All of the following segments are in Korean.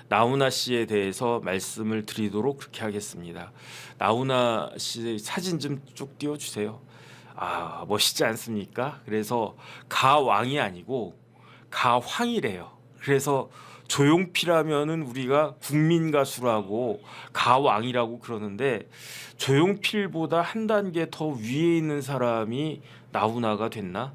나훈아 씨에 대해서 말씀을 드리도록 그렇게 하겠습니다. 나훈아 씨 사진 좀 쭉 띄워주세요. 아, 멋있지 않습니까? 그래서 가왕이 아니고 가황이래요. 그래서 조용필하면은 우리가 국민 가수라고 가왕이라고 그러는데 조용필보다 한 단계 더 위에 있는 사람이 나훈아가 됐나?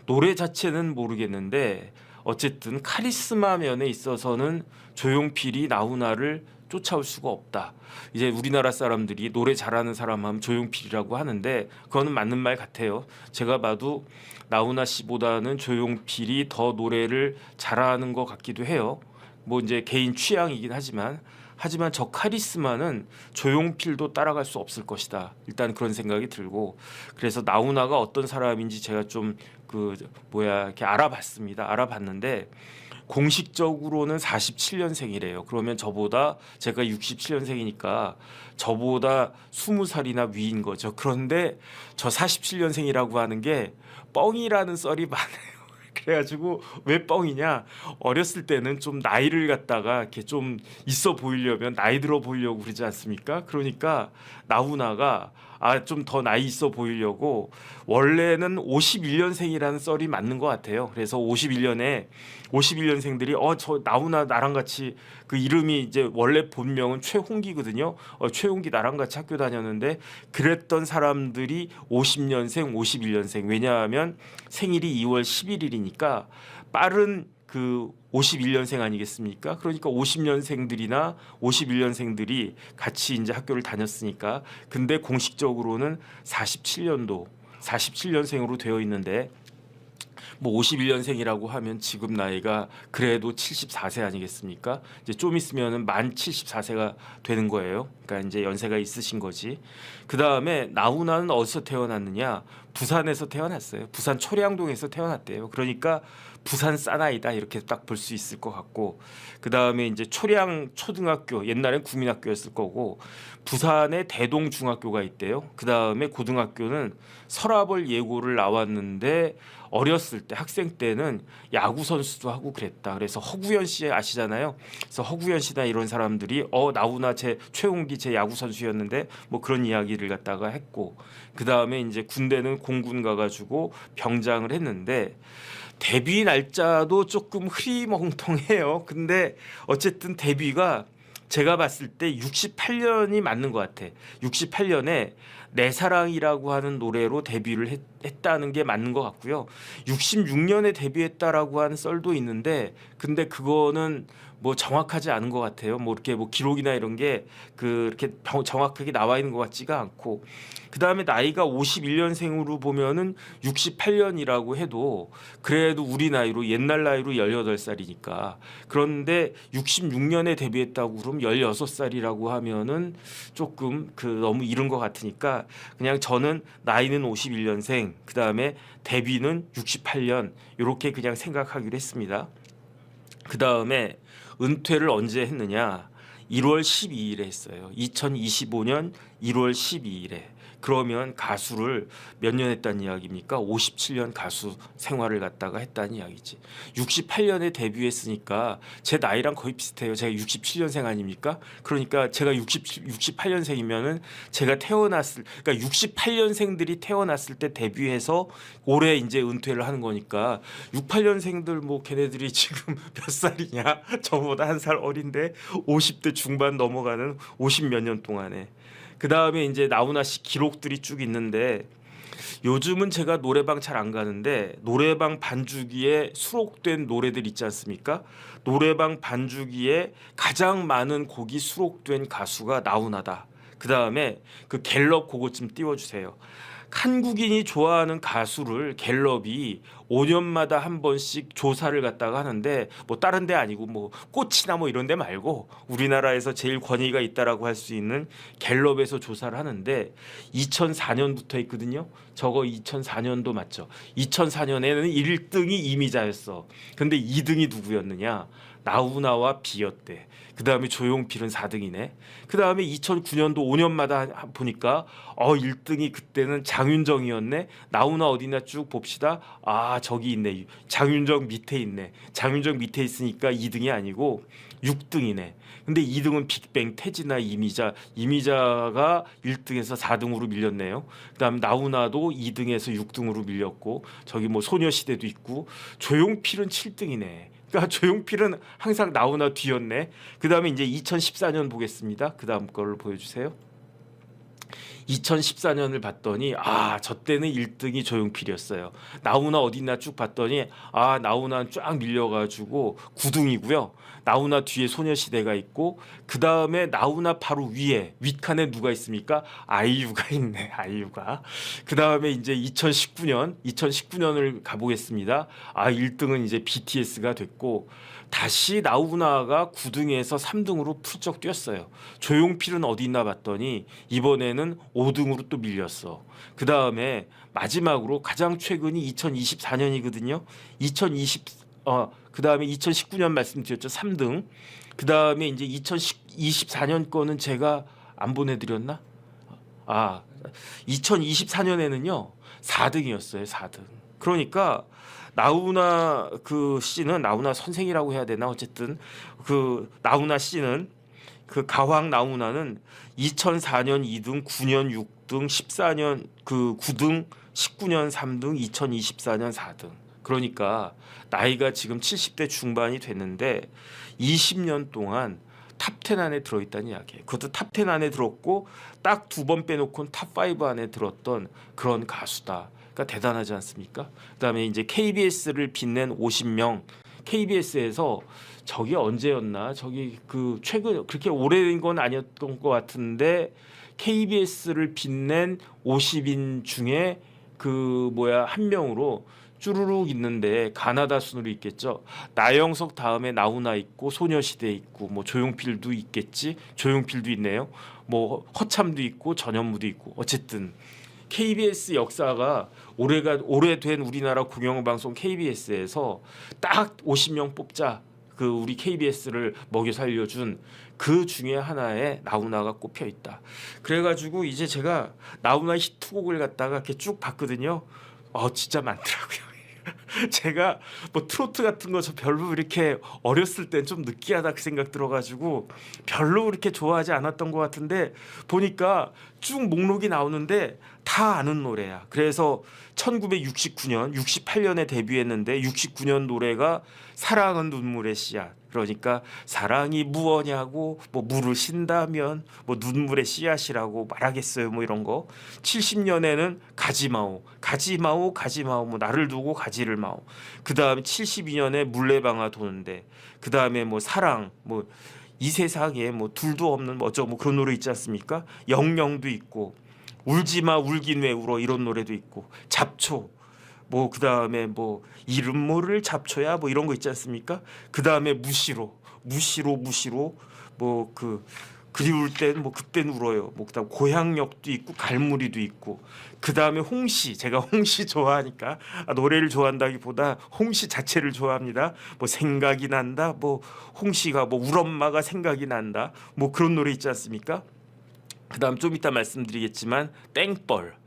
노래 자체는 모르겠는데 어쨌든 카리스마 면에 있어서는 조용필이 나훈아를 쫓아올 수가 없다. 이제 우리나라 사람들이 노래 잘하는 사람 하면 조용필이라고 하는데 그거는 맞는 말 같아요. 제가 봐도 나훈아 씨보다는 조용필이 더 노래를 잘하는 것 같기도 해요. 뭐 이제 개인 취향이긴 하지만 저 카리스마는 조용필도 따라갈 수 없을 것이다. 일단 그런 생각이 들고 그래서 나훈아가 어떤 사람인지 제가 좀 이렇게 알아봤습니다. 알아봤는데 공식적으로는 47년생이래요. 그러면 저보다 제가 67년생이니까 저보다 20살이나 위인 거죠. 그런데 저 47년생이라고 하는 게 뻥이라는 썰이 많아요. 그래가지고 왜 뻥이냐? 어렸을 때는 좀 나이를 갖다가 이렇게 좀 있어 보이려면 나이 들어 보이려고 그러지 않습니까? 그러니까 나훈아가 좀 더 나이 있어 보이려고 원래는 51년생이라는 썰이 맞는 것 같아요. 그래서 51년생들이 저 나훈아 나랑 같이 그 이름이 이제 원래 본명은 최홍기거든요. 최홍기 나랑 같이 학교 다녔는데 그랬던 사람들이 50년생, 51년생. 왜냐하면 생일이 2월 11일이니까 빠른 그 51년생 아니겠습니까? 그러니까 50년생들이나 51년생들이 같이 이제 학교를 다녔으니까 근데 공식적으로는 47년생으로 되어 있는데 뭐 51년생이라고 하면 지금 나이가 그래도 74세 아니겠습니까? 이제 좀 있으면은 만 74세가 되는 거예요. 그러니까 이제 연세가 있으신 거지. 그다음에 나훈아는 어디서 태어났느냐? 부산에서 태어났어요. 부산 초량동에서 태어났대요. 그러니까 부산 사나이다 이렇게 딱 볼 수 있을 것 같고 그다음에 이제 초량 초등학교 옛날엔 국민학교였을 거고 부산에 대동중학교가 있대요. 그다음에 고등학교는 서라벌 예고를 나왔는데 어렸을 때 학생 때는 야구 선수도 하고 그랬다. 그래서 허구현 씨 아시잖아요. 그래서 허구현 씨나 이런 사람들이 나훈아 제 최홍기 제 야구 선수였는데 뭐 그런 이야기를 갖다가 했고 그다음에 이제 군대는 공군 가가지고 병장을 했는데 데뷔 날짜도 조금 흐리멍텅해요. 근데 어쨌든 데뷔가 제가 봤을 때 68년이 맞는 것 같아. 68년에 내 사랑이라고 하는 노래로 데뷔를 했다는 게 맞는 것 같고요. 66년에 데뷔했다라고 하는 썰도 있는데 근데 그거는 뭐 정확하지 않은 것 같아요. 뭐 이렇게 뭐 기록이나 이런 게 그렇게 정확하게 나와 있는 것 같지가 않고 그다음에 나이가 51년생으로 보면은 68년이라고 해도 그래도 우리 나이로 옛날 나이로 18살이니까 그런데 66년에 데뷔했다고 그러면 16살이라고 하면은 조금 너무 이른 것 같으니까 그냥 저는 나이는 51년생 그다음에 데뷔는 68년 이렇게 그냥 생각하기로 했습니다. 그다음에 은퇴를 언제 했느냐? 1월 12일에 했어요. 2025년 1월 12일에. 그러면 가수를 몇 년 했다는 이야기입니까? 57년 가수 생활을 갖다가 했다는 이야기지. 68년에 데뷔했으니까 제 나이랑 거의 비슷해요. 제가 67년생 아닙니까? 그러니까 제가 68년생이면은 제가 그러니까 68년생들이 태어났을 때 데뷔해서 올해 이제 은퇴를 하는 거니까 68년생들 뭐 걔네들이 지금 몇 살이냐? 저보다 한 살 어린데 50대 중반 넘어가는 50 몇 년 동안에. 그 다음에 이제 나훈아 씨 기록들이 쭉 있는데 요즘은 제가 노래방 잘 안 가는데 노래방 반주기에 수록된 노래들 있지 않습니까? 노래방 반주기에 가장 많은 곡이 수록된 가수가 나훈아다. 그 다음에 그 갤럽 그것 좀 띄워주세요. 한국인이 좋아하는 가수를 갤럽이 5년마다 한 번씩 조사를 갖다가 하는데 뭐 다른 데 아니고 뭐 꽃이나 뭐 이런 데 말고 우리나라에서 제일 권위가 있다라고 할 수 있는 갤럽에서 조사를 하는데 2004년부터 있거든요. 저거 2004년도 맞죠? 2004년에는 1등이 이미자였어. 근데 2등이 누구였느냐? 나훈아와 비였대. 그 다음에 조용필은 4등이네. 그 다음에 2009년도 5년마다 보니까 1등이 그때는 장윤정이었네. 나훈아 어디나 쭉 봅시다. 저기 있네. 장윤정 밑에 있네. 장윤정 밑에 있으니까 2등이 아니고 6등이네. 근데 2등은 빅뱅, 태진아, 이미자가 1등에서 4등으로 밀렸네요. 그다음 나훈아도 2등에서 6등으로 밀렸고 저기 뭐 소녀시대도 있고 조용필은 7등이네. 그러니까 조용필은 항상 나훈아 뒤였네. 그다음에 이제 2014년 보겠습니다. 그다음 거를 보여주세요. 2014년을 봤더니 저 때는 1등이 조용필이었어요. 나훈아 어딨나 쭉 봤더니 나훈아는 쫙 밀려가지고 9등이고요. 나훈아 뒤에 소녀시대가 있고 그 다음에 나훈아 바로 위에 윗칸에 누가 있습니까? 아이유가 있네. 아이유가. 그 다음에 이제 2019년을 가보겠습니다. 1등은 이제 BTS가 됐고 다시 나훈아가 9등에서 3등으로 훌쩍 뛰었어요. 조용필은 어디 있나 봤더니 이번에는 5등으로 또 밀렸어. 그 다음에 마지막으로 가장 최근이 2024년이거든요. 그 다음에 2019년 말씀드렸죠. 3등. 그 다음에 이제 2024년 거는 제가 안 보내드렸나? 2024년에는요 4등이었어요. 4등. 그러니까 나훈아 그 씨는 나훈아 선생이라고 해야 되나 어쨌든 그 나훈아 씨는 그 가왕 나훈아는 2004년 2등, 9년 6등, 14년 그 9등, 19년 3등, 2024년 4등. 그러니까 나이가 지금 70대 중반이 됐는데 20년 동안 탑10 안에 들어있다는 이야기예요. 그것도 탑10 안에 들었고 딱 2번 빼놓고는 탑5 안에 들었던 그런 가수다. 그러니까 대단하지 않습니까? 그다음에 이제 KBS를 빛낸 50명. KBS에서 저게 언제였나? 저기 그 최근 그렇게 오래된 건 아니었던 것 같은데 KBS를 빛낸 50인 중에 한 명으로 쭈루룩 있는데 가나다 순으로 있겠죠. 나영석 다음에 나훈아 있고 소녀시대 있고 뭐 조용필도 있겠지. 조용필도 있네요. 뭐 허참도 있고 전현무도 있고 어쨌든 KBS 역사가 오래된 우리나라 공영방송 KBS에서 딱 50명 뽑자. 그 우리 KBS를 먹여 살려준 그 중에 하나에 나훈아가 꼽혀 있다. 그래가지고 이제 제가 나훈아 히트곡을 갖다가 이렇게 쭉 봤거든요. 진짜 많더라고요. 제가 뭐 트로트 같은 거 저 별로 이렇게 어렸을 땐 좀 느끼하다 그 생각 들어가지고 별로 그렇게 좋아하지 않았던 것 같은데 보니까 쭉 목록이 나오는데 다 아는 노래야. 그래서 1969년, 68년에 데뷔했는데 69년 노래가 사랑은 눈물의 씨앗. 그러니까 사랑이 무엇냐고 뭐 물을 신다면 뭐 눈물의 씨앗이라고 말하겠어요. 뭐 이런 거. 70년에는 가지마오 뭐 나를 두고 가지를 마오. 그다음에 72년에 물레방아 도는데 그다음에 뭐 사랑 뭐 이 세상에 뭐 둘도 없는 뭐 그런 노래 있지 않습니까? 영영도 있고 울지마 울긴 왜 울어 이런 노래도 있고 잡초 뭐 그다음에 뭐 이름 모를 잡초야 뭐 이런 거 있지 않습니까? 그다음에 무시로 뭐 그리울 땐 뭐 그땐 울어요. 뭐 그다음 고향역도 있고 갈무리도 있고 그다음에 홍시 제가 홍시 좋아하니까 노래를 좋아한다기보다 홍시 자체를 좋아합니다. 뭐 생각이 난다. 뭐 홍시가 뭐 울 엄마가 생각이 난다. 뭐 그런 노래 있지 않습니까? 그다음 좀 이따 말씀드리겠지만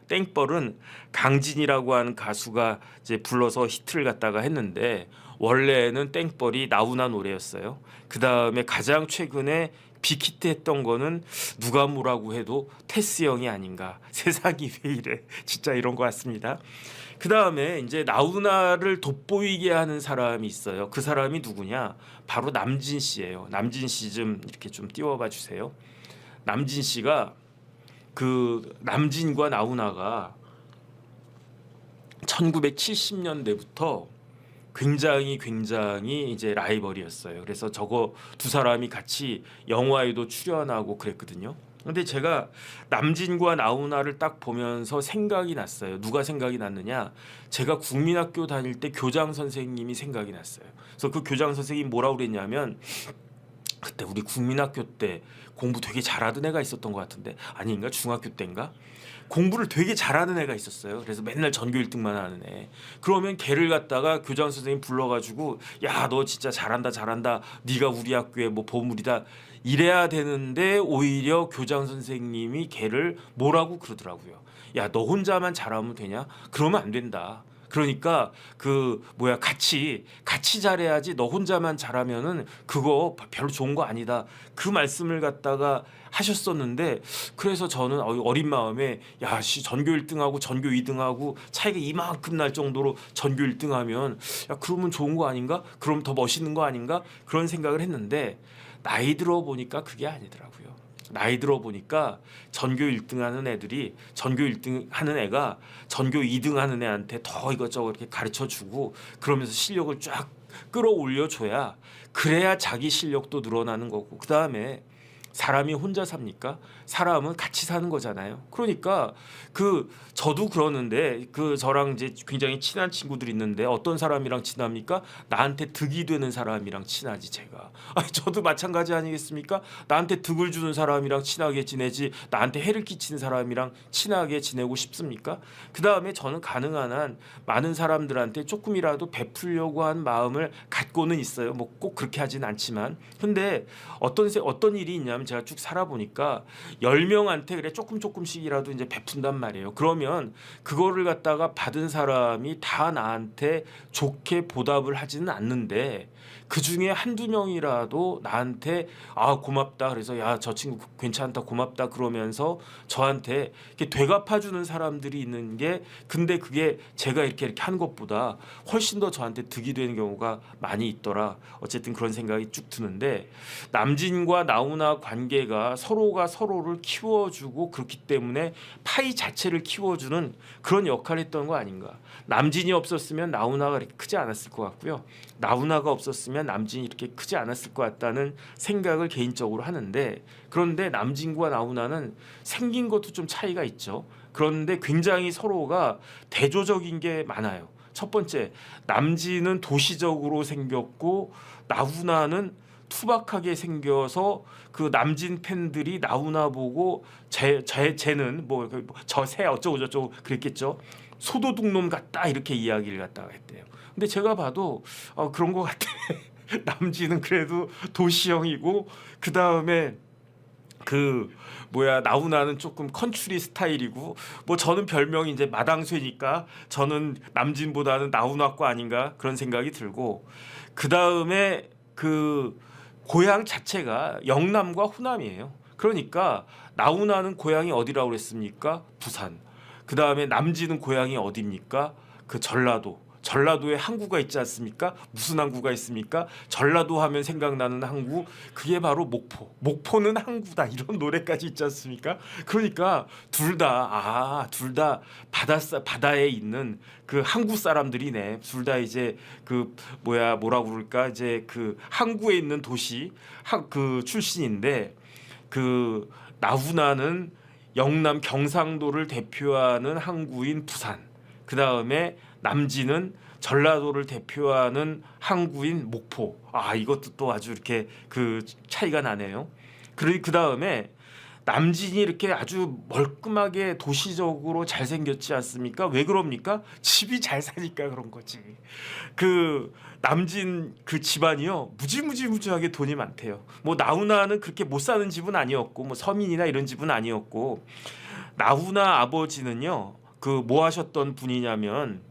땡벌은 강진이라고 하는 가수가 이제 불러서 히트를 갖다가 했는데 원래는 땡벌이 나훈아 노래였어요. 그다음에 가장 최근에 빅히트했던 거는 누가 뭐라고 해도 테스 형이 아닌가. 세상이 왜 이래. 진짜 이런 것 같습니다. 그다음에 이제 나훈아를 돋보이게 하는 사람이 있어요. 그 사람이 누구냐? 바로 남진 씨예요. 남진 씨 좀 이렇게 좀 띄워봐 주세요. 남진 씨가 그 남진과 나훈아가 1970년대부터 굉장히 이제 라이벌이었어요. 그래서 저거 두 사람이 같이 영화에도 출연하고 그랬거든요. 근데 제가 남진과 나훈아를 딱 보면서 생각이 났어요. 누가 생각이 났느냐? 제가 국민학교 다닐 때 교장 선생님이 생각이 났어요. 그래서 그 교장 선생님이 뭐라고 그랬냐면 그때 우리 국민학교 때 공부 되게 잘하던 애가 있었던 것 같은데 아닌가? 중학교 때인가? 공부를 되게 잘하는 애가 있었어요. 그래서 맨날 전교 1등만 하는 애. 그러면 걔를 갖다가 교장 선생님 불러가지고 야 너 진짜 잘한다. 네가 우리 학교에 뭐 보물이다. 이래야 되는데 오히려 교장 선생님이 걔를 뭐라고 그러더라고요. 야 너 혼자만 잘하면 되냐? 그러면 안 된다. 그러니까 그 뭐야 같이 잘해야지 너 혼자만 잘하면은 그거 별로 좋은 거 아니다. 그 말씀을 갖다가 하셨었는데 그래서 저는 어린 마음에 야씨 전교 1등하고 전교 2등하고 차이가 이만큼 날 정도로 전교 1등하면 야 그러면 좋은 거 아닌가? 그럼 더 멋있는 거 아닌가? 그런 생각을 했는데 나이 들어 보니까 그게 아니더라고요. 나이 들어 보니까 전교 1등 하는 애들이 전교 1등 하는 애가 전교 2등 하는 애한테 더 이것저것 이렇게 가르쳐 주고 그러면서 실력을 쫙 끌어올려 줘야 그래야 자기 실력도 늘어나는 거고 그다음에 사람이 혼자 삽니까? 사람은 같이 사는 거잖아요. 그러니까 그 저도 그러는데 그 저랑 이제 굉장히 친한 친구들이 있는데 어떤 사람이랑 친합니까? 나한테 득이 되는 사람이랑 친하지 제가. 아니 저도 마찬가지 아니겠습니까? 나한테 득을 주는 사람이랑 친하게 지내지 나한테 해를 끼치는 사람이랑 친하게 지내고 싶습니까? 그다음에 저는 가능한 한 많은 사람들한테 조금이라도 베풀려고 한 마음을 갖고는 있어요. 뭐 꼭 그렇게 하진 않지만. 근데 어떤 일이 있냐면 제가 쭉 살아보니까 10명한테 그래 조금씩이라도 이제 베푼단 말이에요. 그러면 그거를 갖다가 받은 사람이 다 나한테 좋게 보답을 하지는 않는데 그 중에 한두 명이라도 나한테 아 고맙다 그래서 야 저 친구 괜찮다 고맙다 그러면서 저한테 이렇게 되갚아주는 사람들이 있는 게 근데 그게 제가 이렇게 한 것보다 훨씬 더 저한테 득이 되는 경우가 많이 있더라. 어쨌든 그런 생각이 쭉 드는데 남진과 나훈아 관계가 서로가 서로를 키워주고 그렇기 때문에 파이 자체를 키워주는 그런 역할을 했던 거 아닌가. 남진이 없었으면 나훈아가 이렇게 크지 않았을 것 같고요. 나훈아가 없었으면 남진이 이렇게 크지 않았을 것 같다는 생각을 개인적으로 하는데 그런데 남진과 나훈아는 생긴 것도 좀 차이가 있죠. 그런데 굉장히 서로가 대조적인 게 많아요. 첫 번째, 남진은 도시적으로 생겼고 나훈아는 투박하게 생겨서 그 남진 팬들이 나훈아 보고 쟤는 뭐 저 새 어쩌고 저쩌고 그랬겠죠. 소도둑놈 같다 이렇게 이야기를 갖다가 했대요. 근데 제가 봐도 그런 것 같아. 남진은 그래도 도시형이고 그 다음에 그 뭐야 나훈아는 조금 컨츄리 스타일이고 뭐 저는 별명이 이제 마당쇠니까 저는 남진보다는 나훈아과 아닌가 그런 생각이 들고 그 다음에 그 고향 자체가 영남과 호남이에요. 그러니까 나훈아는 고향이 어디라고 그랬습니까? 부산. 그 다음에 남진은 고향이 어디입니까? 그 전라도에 항구가 있지 않습니까? 무슨 항구가 있습니까? 전라도 하면 생각나는 항구 그게 바로 목포는 항구다 이런 노래까지 있지 않습니까? 그러니까 둘 다 바다에 있는 그 항구 사람들이네. 둘 다 이제 그 뭐라고 그럴까 이제 그 항구에 있는 도시 그 출신인데 그 나훈아는 영남 경상도를 대표하는 항구인 부산. 그 다음에 남진은 전라도를 대표하는 항구인 목포. 이것도 또 아주 이렇게 그 차이가 나네요. 그 다음에 남진이 이렇게 아주 멀끔하게 도시적으로 잘생겼지 않습니까? 왜 그럽니까? 집이 잘 사니까 그런 거지. 그 남진 그 집안이요 무지무지하게 돈이 많대요. 뭐 나훈아는 그렇게 못 사는 집은 아니었고 뭐 서민이나 이런 집은 아니었고 나훈아 아버지는요 그 뭐 하셨던 분이냐면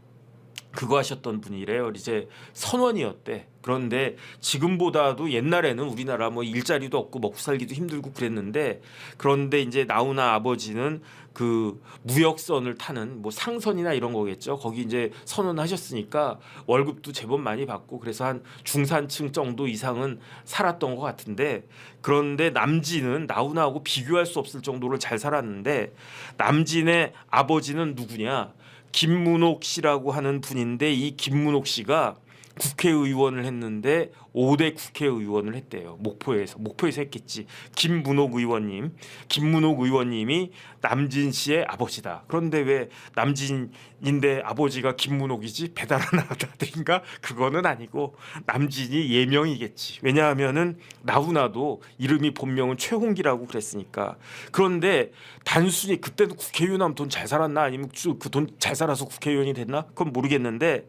그거 하셨던 분이래요. 이제 선원이었대. 그런데 지금보다도 옛날에는 우리나라 뭐 일자리도 없고 먹고 살기도 힘들고 그랬는데 그런데 이제 나훈아 아버지는 그 무역선을 타는 뭐 상선이나 이런 거겠죠. 거기 이제 선원하셨으니까 월급도 제법 많이 받고 그래서 한 중산층 정도 이상은 살았던 것 같은데 그런데 남진은 나훈아하고 비교할 수 없을 정도로 잘 살았는데 남진의 아버지는 누구냐? 김문옥 씨라고 하는 분인데 이 김문옥 씨가 국회의원을 했는데 5대 국회의원을 했대요. 목포에서 했겠지. 김문옥 의원님이 남진 씨의 아버지다. 그런데 왜 남진인데 아버지가 김문옥이지? 배달하는 아들인가? 그거는 아니고 남진이 예명이겠지. 왜냐하면은 나훈아도 이름이 본명은 최홍기라고 그랬으니까. 그런데 단순히 그때도 국회의원 하면 돈 잘 살았나 아니면 그 돈 잘 살아서 국회의원이 됐나? 그건 모르겠는데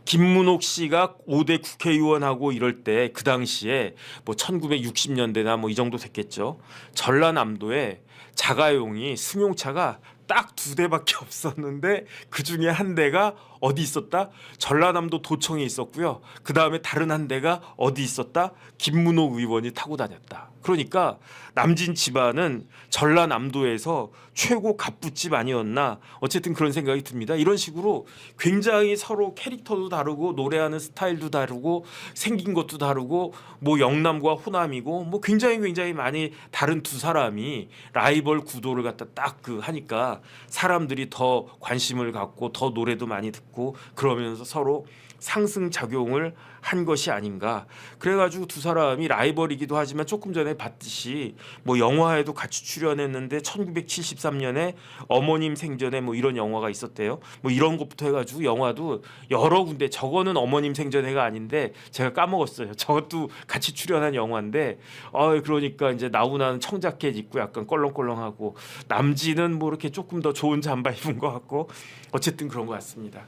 김문옥 씨가 5대 국회의원하고 이럴 때 그 당시에 뭐 1960년대나 뭐 이 정도 됐겠죠. 전라남도에 자가용이 승용차가 딱 2대밖에 없었는데 그 중에 한 대가 어디 있었다? 전라남도 도청에 있었고요. 그 다음에 다른 한 대가 어디 있었다? 김문호 의원이 타고 다녔다. 그러니까 남진 집안은 전라남도에서 최고 갑부집 아니었나? 어쨌든 그런 생각이 듭니다. 이런 식으로 굉장히 서로 캐릭터도 다르고 노래하는 스타일도 다르고 생긴 것도 다르고 뭐 영남과 호남이고 뭐 굉장히 많이 다른 두 사람이 라이벌 구도를 갖다 딱 그 하니까 사람들이 더 관심을 갖고 더 노래도 많이 듣고 그러면서 서로 상승 작용을 한 것이 아닌가. 그래가지고 두 사람이 라이벌이기도 하지만 조금 전에 봤듯이 뭐 영화에도 같이 출연했는데 1973년에 어머님 생전에 뭐 이런 영화가 있었대요. 뭐 이런 것부터 해가지고 영화도 여러 군데 저거는 어머님 생전에가 아닌데 제가 까먹었어요. 저것도 같이 출연한 영화인데 그러니까 이제 나훈아는 청자켓 입고 약간 껄렁껄렁하고 남진은 뭐 이렇게 조금 더 좋은 잠바 입은 것 같고 어쨌든 그런 것 같습니다.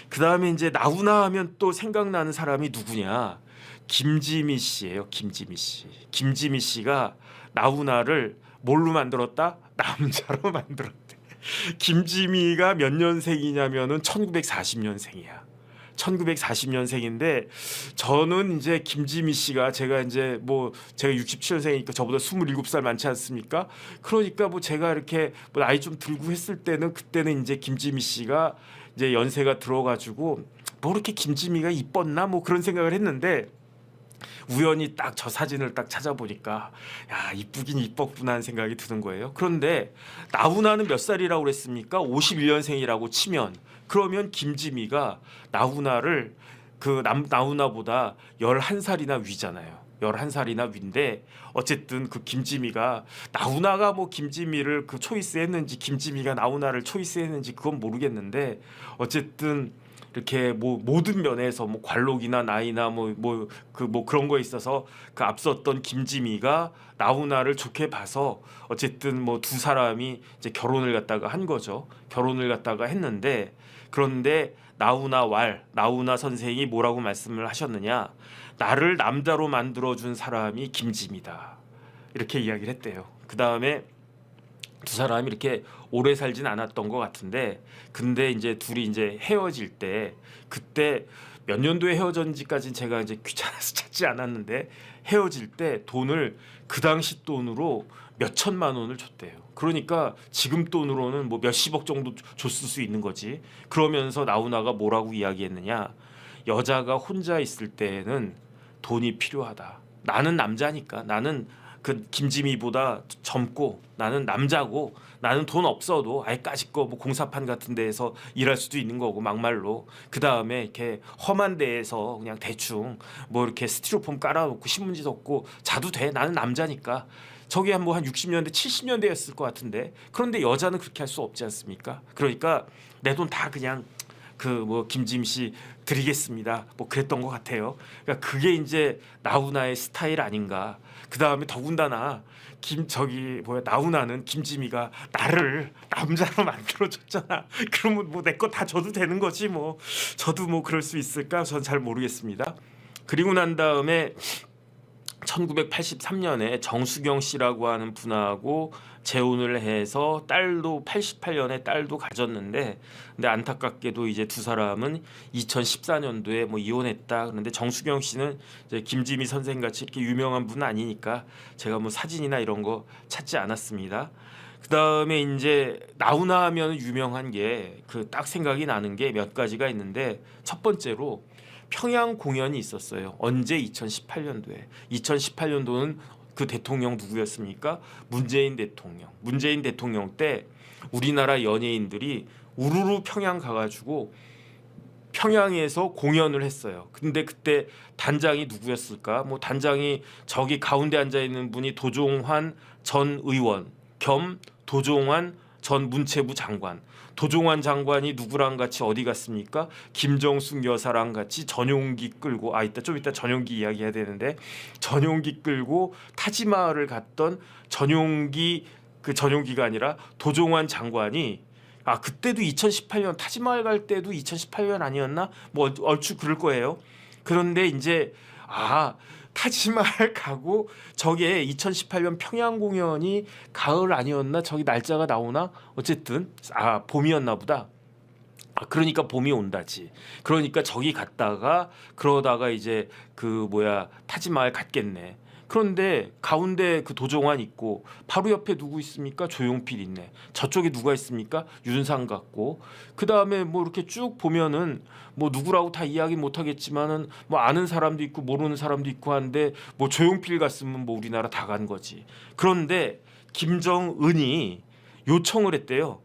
그 다음에 이제 나훈아 하면 또 생각나는 사람이 누구냐? 김지미 씨예요. 김지미 씨. 김지미 씨가 나훈아를 뭘로 만들었다? 남자로 만들었대. 김지미가 몇 년생이냐면은 1940년생이야. 1940년생인데 저는 이제 김지미 씨가 제가 이제 뭐 제가 67년생이니까 저보다 27살 많지 않습니까? 그러니까 뭐 제가 이렇게 뭐 나이 좀 들고 했을 때는 그때는 이제 김지미 씨가 이제 연세가 들어가지고 뭐 이렇게 김지미가 이뻤나 뭐 그런 생각을 했는데 우연히 딱 저 사진을 딱 찾아보니까 야 이쁘긴 이뻤구나 하는 생각이 드는 거예요. 그런데 나훈아는 몇 살이라고 그랬습니까? 51년생이라고 치면 그러면 김지미가 나훈아를 나훈아보다 11살이나 위잖아요. 11살이나 위인데 어쨌든 그 김지미가 나훈아가 뭐 김지미를 그 초이스했는지 김지미가 나훈아를 초이스했는지 그건 모르겠는데 어쨌든 이렇게 뭐 모든 면에서 뭐 관록이나 나이나 뭐 그런 거에 있어서 그 앞섰던 김지미가 나훈아를 좋게 봐서 어쨌든 뭐 두 사람이 이제 결혼을 갖다가 한 거죠. 결혼을 갖다가 했는데 그런데 나훈아 선생이 뭐라고 말씀을 하셨느냐? 나를 남자로 만들어준 사람이 김지미다. 이렇게 이야기를 했대요. 그 다음에 두 사람이 이렇게 오래 살진 않았던 것 같은데 근데 이제 둘이 이제 헤어질 때 그때 몇 년도에 헤어졌는지까지는 제가 이제 귀찮아서 찾지 않았는데 헤어질 때 돈을 그 당시 돈으로 몇 천만 원을 줬대요. 그러니까 지금 돈으로는 뭐 몇십억 정도 줬을 수 있는 거지. 그러면서 나훈아가 뭐라고 이야기했느냐? 여자가 혼자 있을 때는 돈이 필요하다. 나는 남자니까 나는 그 김지미보다 젊고 나는 남자고 나는 돈 없어도 아예 까짓거 뭐 공사판 같은 데에서 일할 수도 있는 거고 막말로 그 다음에 이렇게 험한 데에서 그냥 대충 뭐 이렇게 스티로폼 깔아놓고 신문지 덮고 자도 돼. 나는 남자니까. 저게 한 60년대 70년대였을 것 같은데 그런데 여자는 그렇게 할 수 없지 않습니까? 그러니까 내 돈 다 그냥 그 뭐 김지미 씨 드리겠습니다. 뭐 그랬던 것 같아요. 그러니까 그게 이제 나훈아의 스타일 아닌가. 그 다음에 더군다나 나훈아는 김지미가 나를 남자로 만들어줬잖아. 그러면 뭐 내 거 다 줘도 되는 거지 뭐. 저도 뭐 그럴 수 있을까? 전 잘 모르겠습니다. 그리고 난 다음에 1983년에 정수경 씨라고 하는 분하고 재혼을 해서 딸도 88년에 딸도 가졌는데 근데 안타깝게도 이제 두 사람은 2014년도에 뭐 이혼했다. 그런데 정수경 씨는 이제 김지미 선생 같이 이렇게 유명한 분은 아니니까 제가 뭐 사진이나 이런 거 찾지 않았습니다. 그 다음에 이제 나훈아 하면 유명한 게 그 딱 생각이 나는 게 몇 가지가 있는데 첫 번째로 평양 공연이 있었어요. 언제? 2018년도에. 2018년도는 그 대통령 누구였습니까? 문재인 대통령. 문재인 대통령 때 우리나라 연예인들이 우르르 평양 가가지고 평양에서 공연을 했어요. 근데 그때 단장이 누구였을까? 뭐 단장이 저기 가운데 앉아 있는 분이 도종환 전 의원 겸 도종환 전 문체부 장관. 도종환 장관이 누구랑 같이 어디 갔습니까? 김정숙 여사랑 같이 전용기 끌고 좀 이따 전용기 이야기해야 되는데 전용기 끌고 타지마할을 갔던 전용기가 아니라 도종환 장관이 그때도 2018년 타지마할 갈 때도 2018년 아니었나? 뭐 얼추 그럴 거예요. 그런데 이제 타지마할 가고 저게 2018년 평양 공연이 가을 아니었나? 저기 날짜가 나오나? 어쨌든 봄이었나 보다. 그러니까 봄이 온다지. 그러니까 저기 갔다가 그러다가 이제 그 타지마할 갔겠네. 그런데 가운데 그 도종환 있고 바로 옆에 누구 있습니까? 조용필 있네. 저쪽에 누가 있습니까? 윤상 같고 그 다음에 뭐 이렇게 쭉 보면은 뭐 누구라고 다 이야기 못 하겠지만은 뭐 아는 사람도 있고 모르는 사람도 있고 한데 뭐 조용필 갔으면 뭐 우리나라 다 간 거지. 그런데 김정은이 요청을 했대요.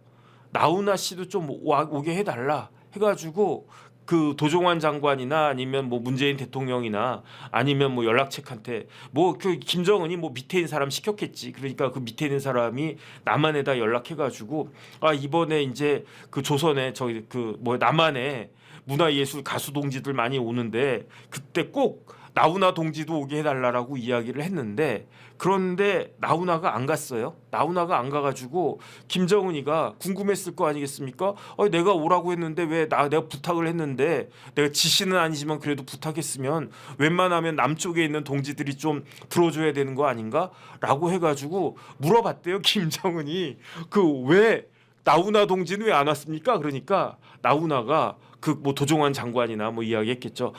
나훈아 씨도 좀 오게 해달라 해가지고 그 도종환 장관이나 아니면 뭐 문재인 대통령이나 아니면 뭐 연락책한테 뭐 그 김정은이 뭐 밑에 있는 사람 시켰겠지. 그러니까 그 밑에 있는 사람이 남한에다 연락해가지고 이번에 이제 그 조선에 저기 그 남한에 문화예술 가수 동지들 많이 오는데 그때 꼭 나훈아 동지도 오게 해달라라고 이야기를 했는데 그런데 나훈아가 안 갔어요. 나훈아가 안 가가지고 김정은이가 궁금했을 거 아니겠습니까? 내가 오라고 했는데 왜 내가 부탁을 했는데 내가 지시는 아니지만 그래도 부탁했으면 웬만하면 남쪽에 있는 동지들이 좀 들어줘야 되는 거 아닌가?라고 해가지고 물어봤대요. 김정은이 그 왜 나훈아 동지는 왜 안 왔습니까? 그러니까 나훈아가 그 뭐 도종환 장관이나 뭐 이야기했겠죠.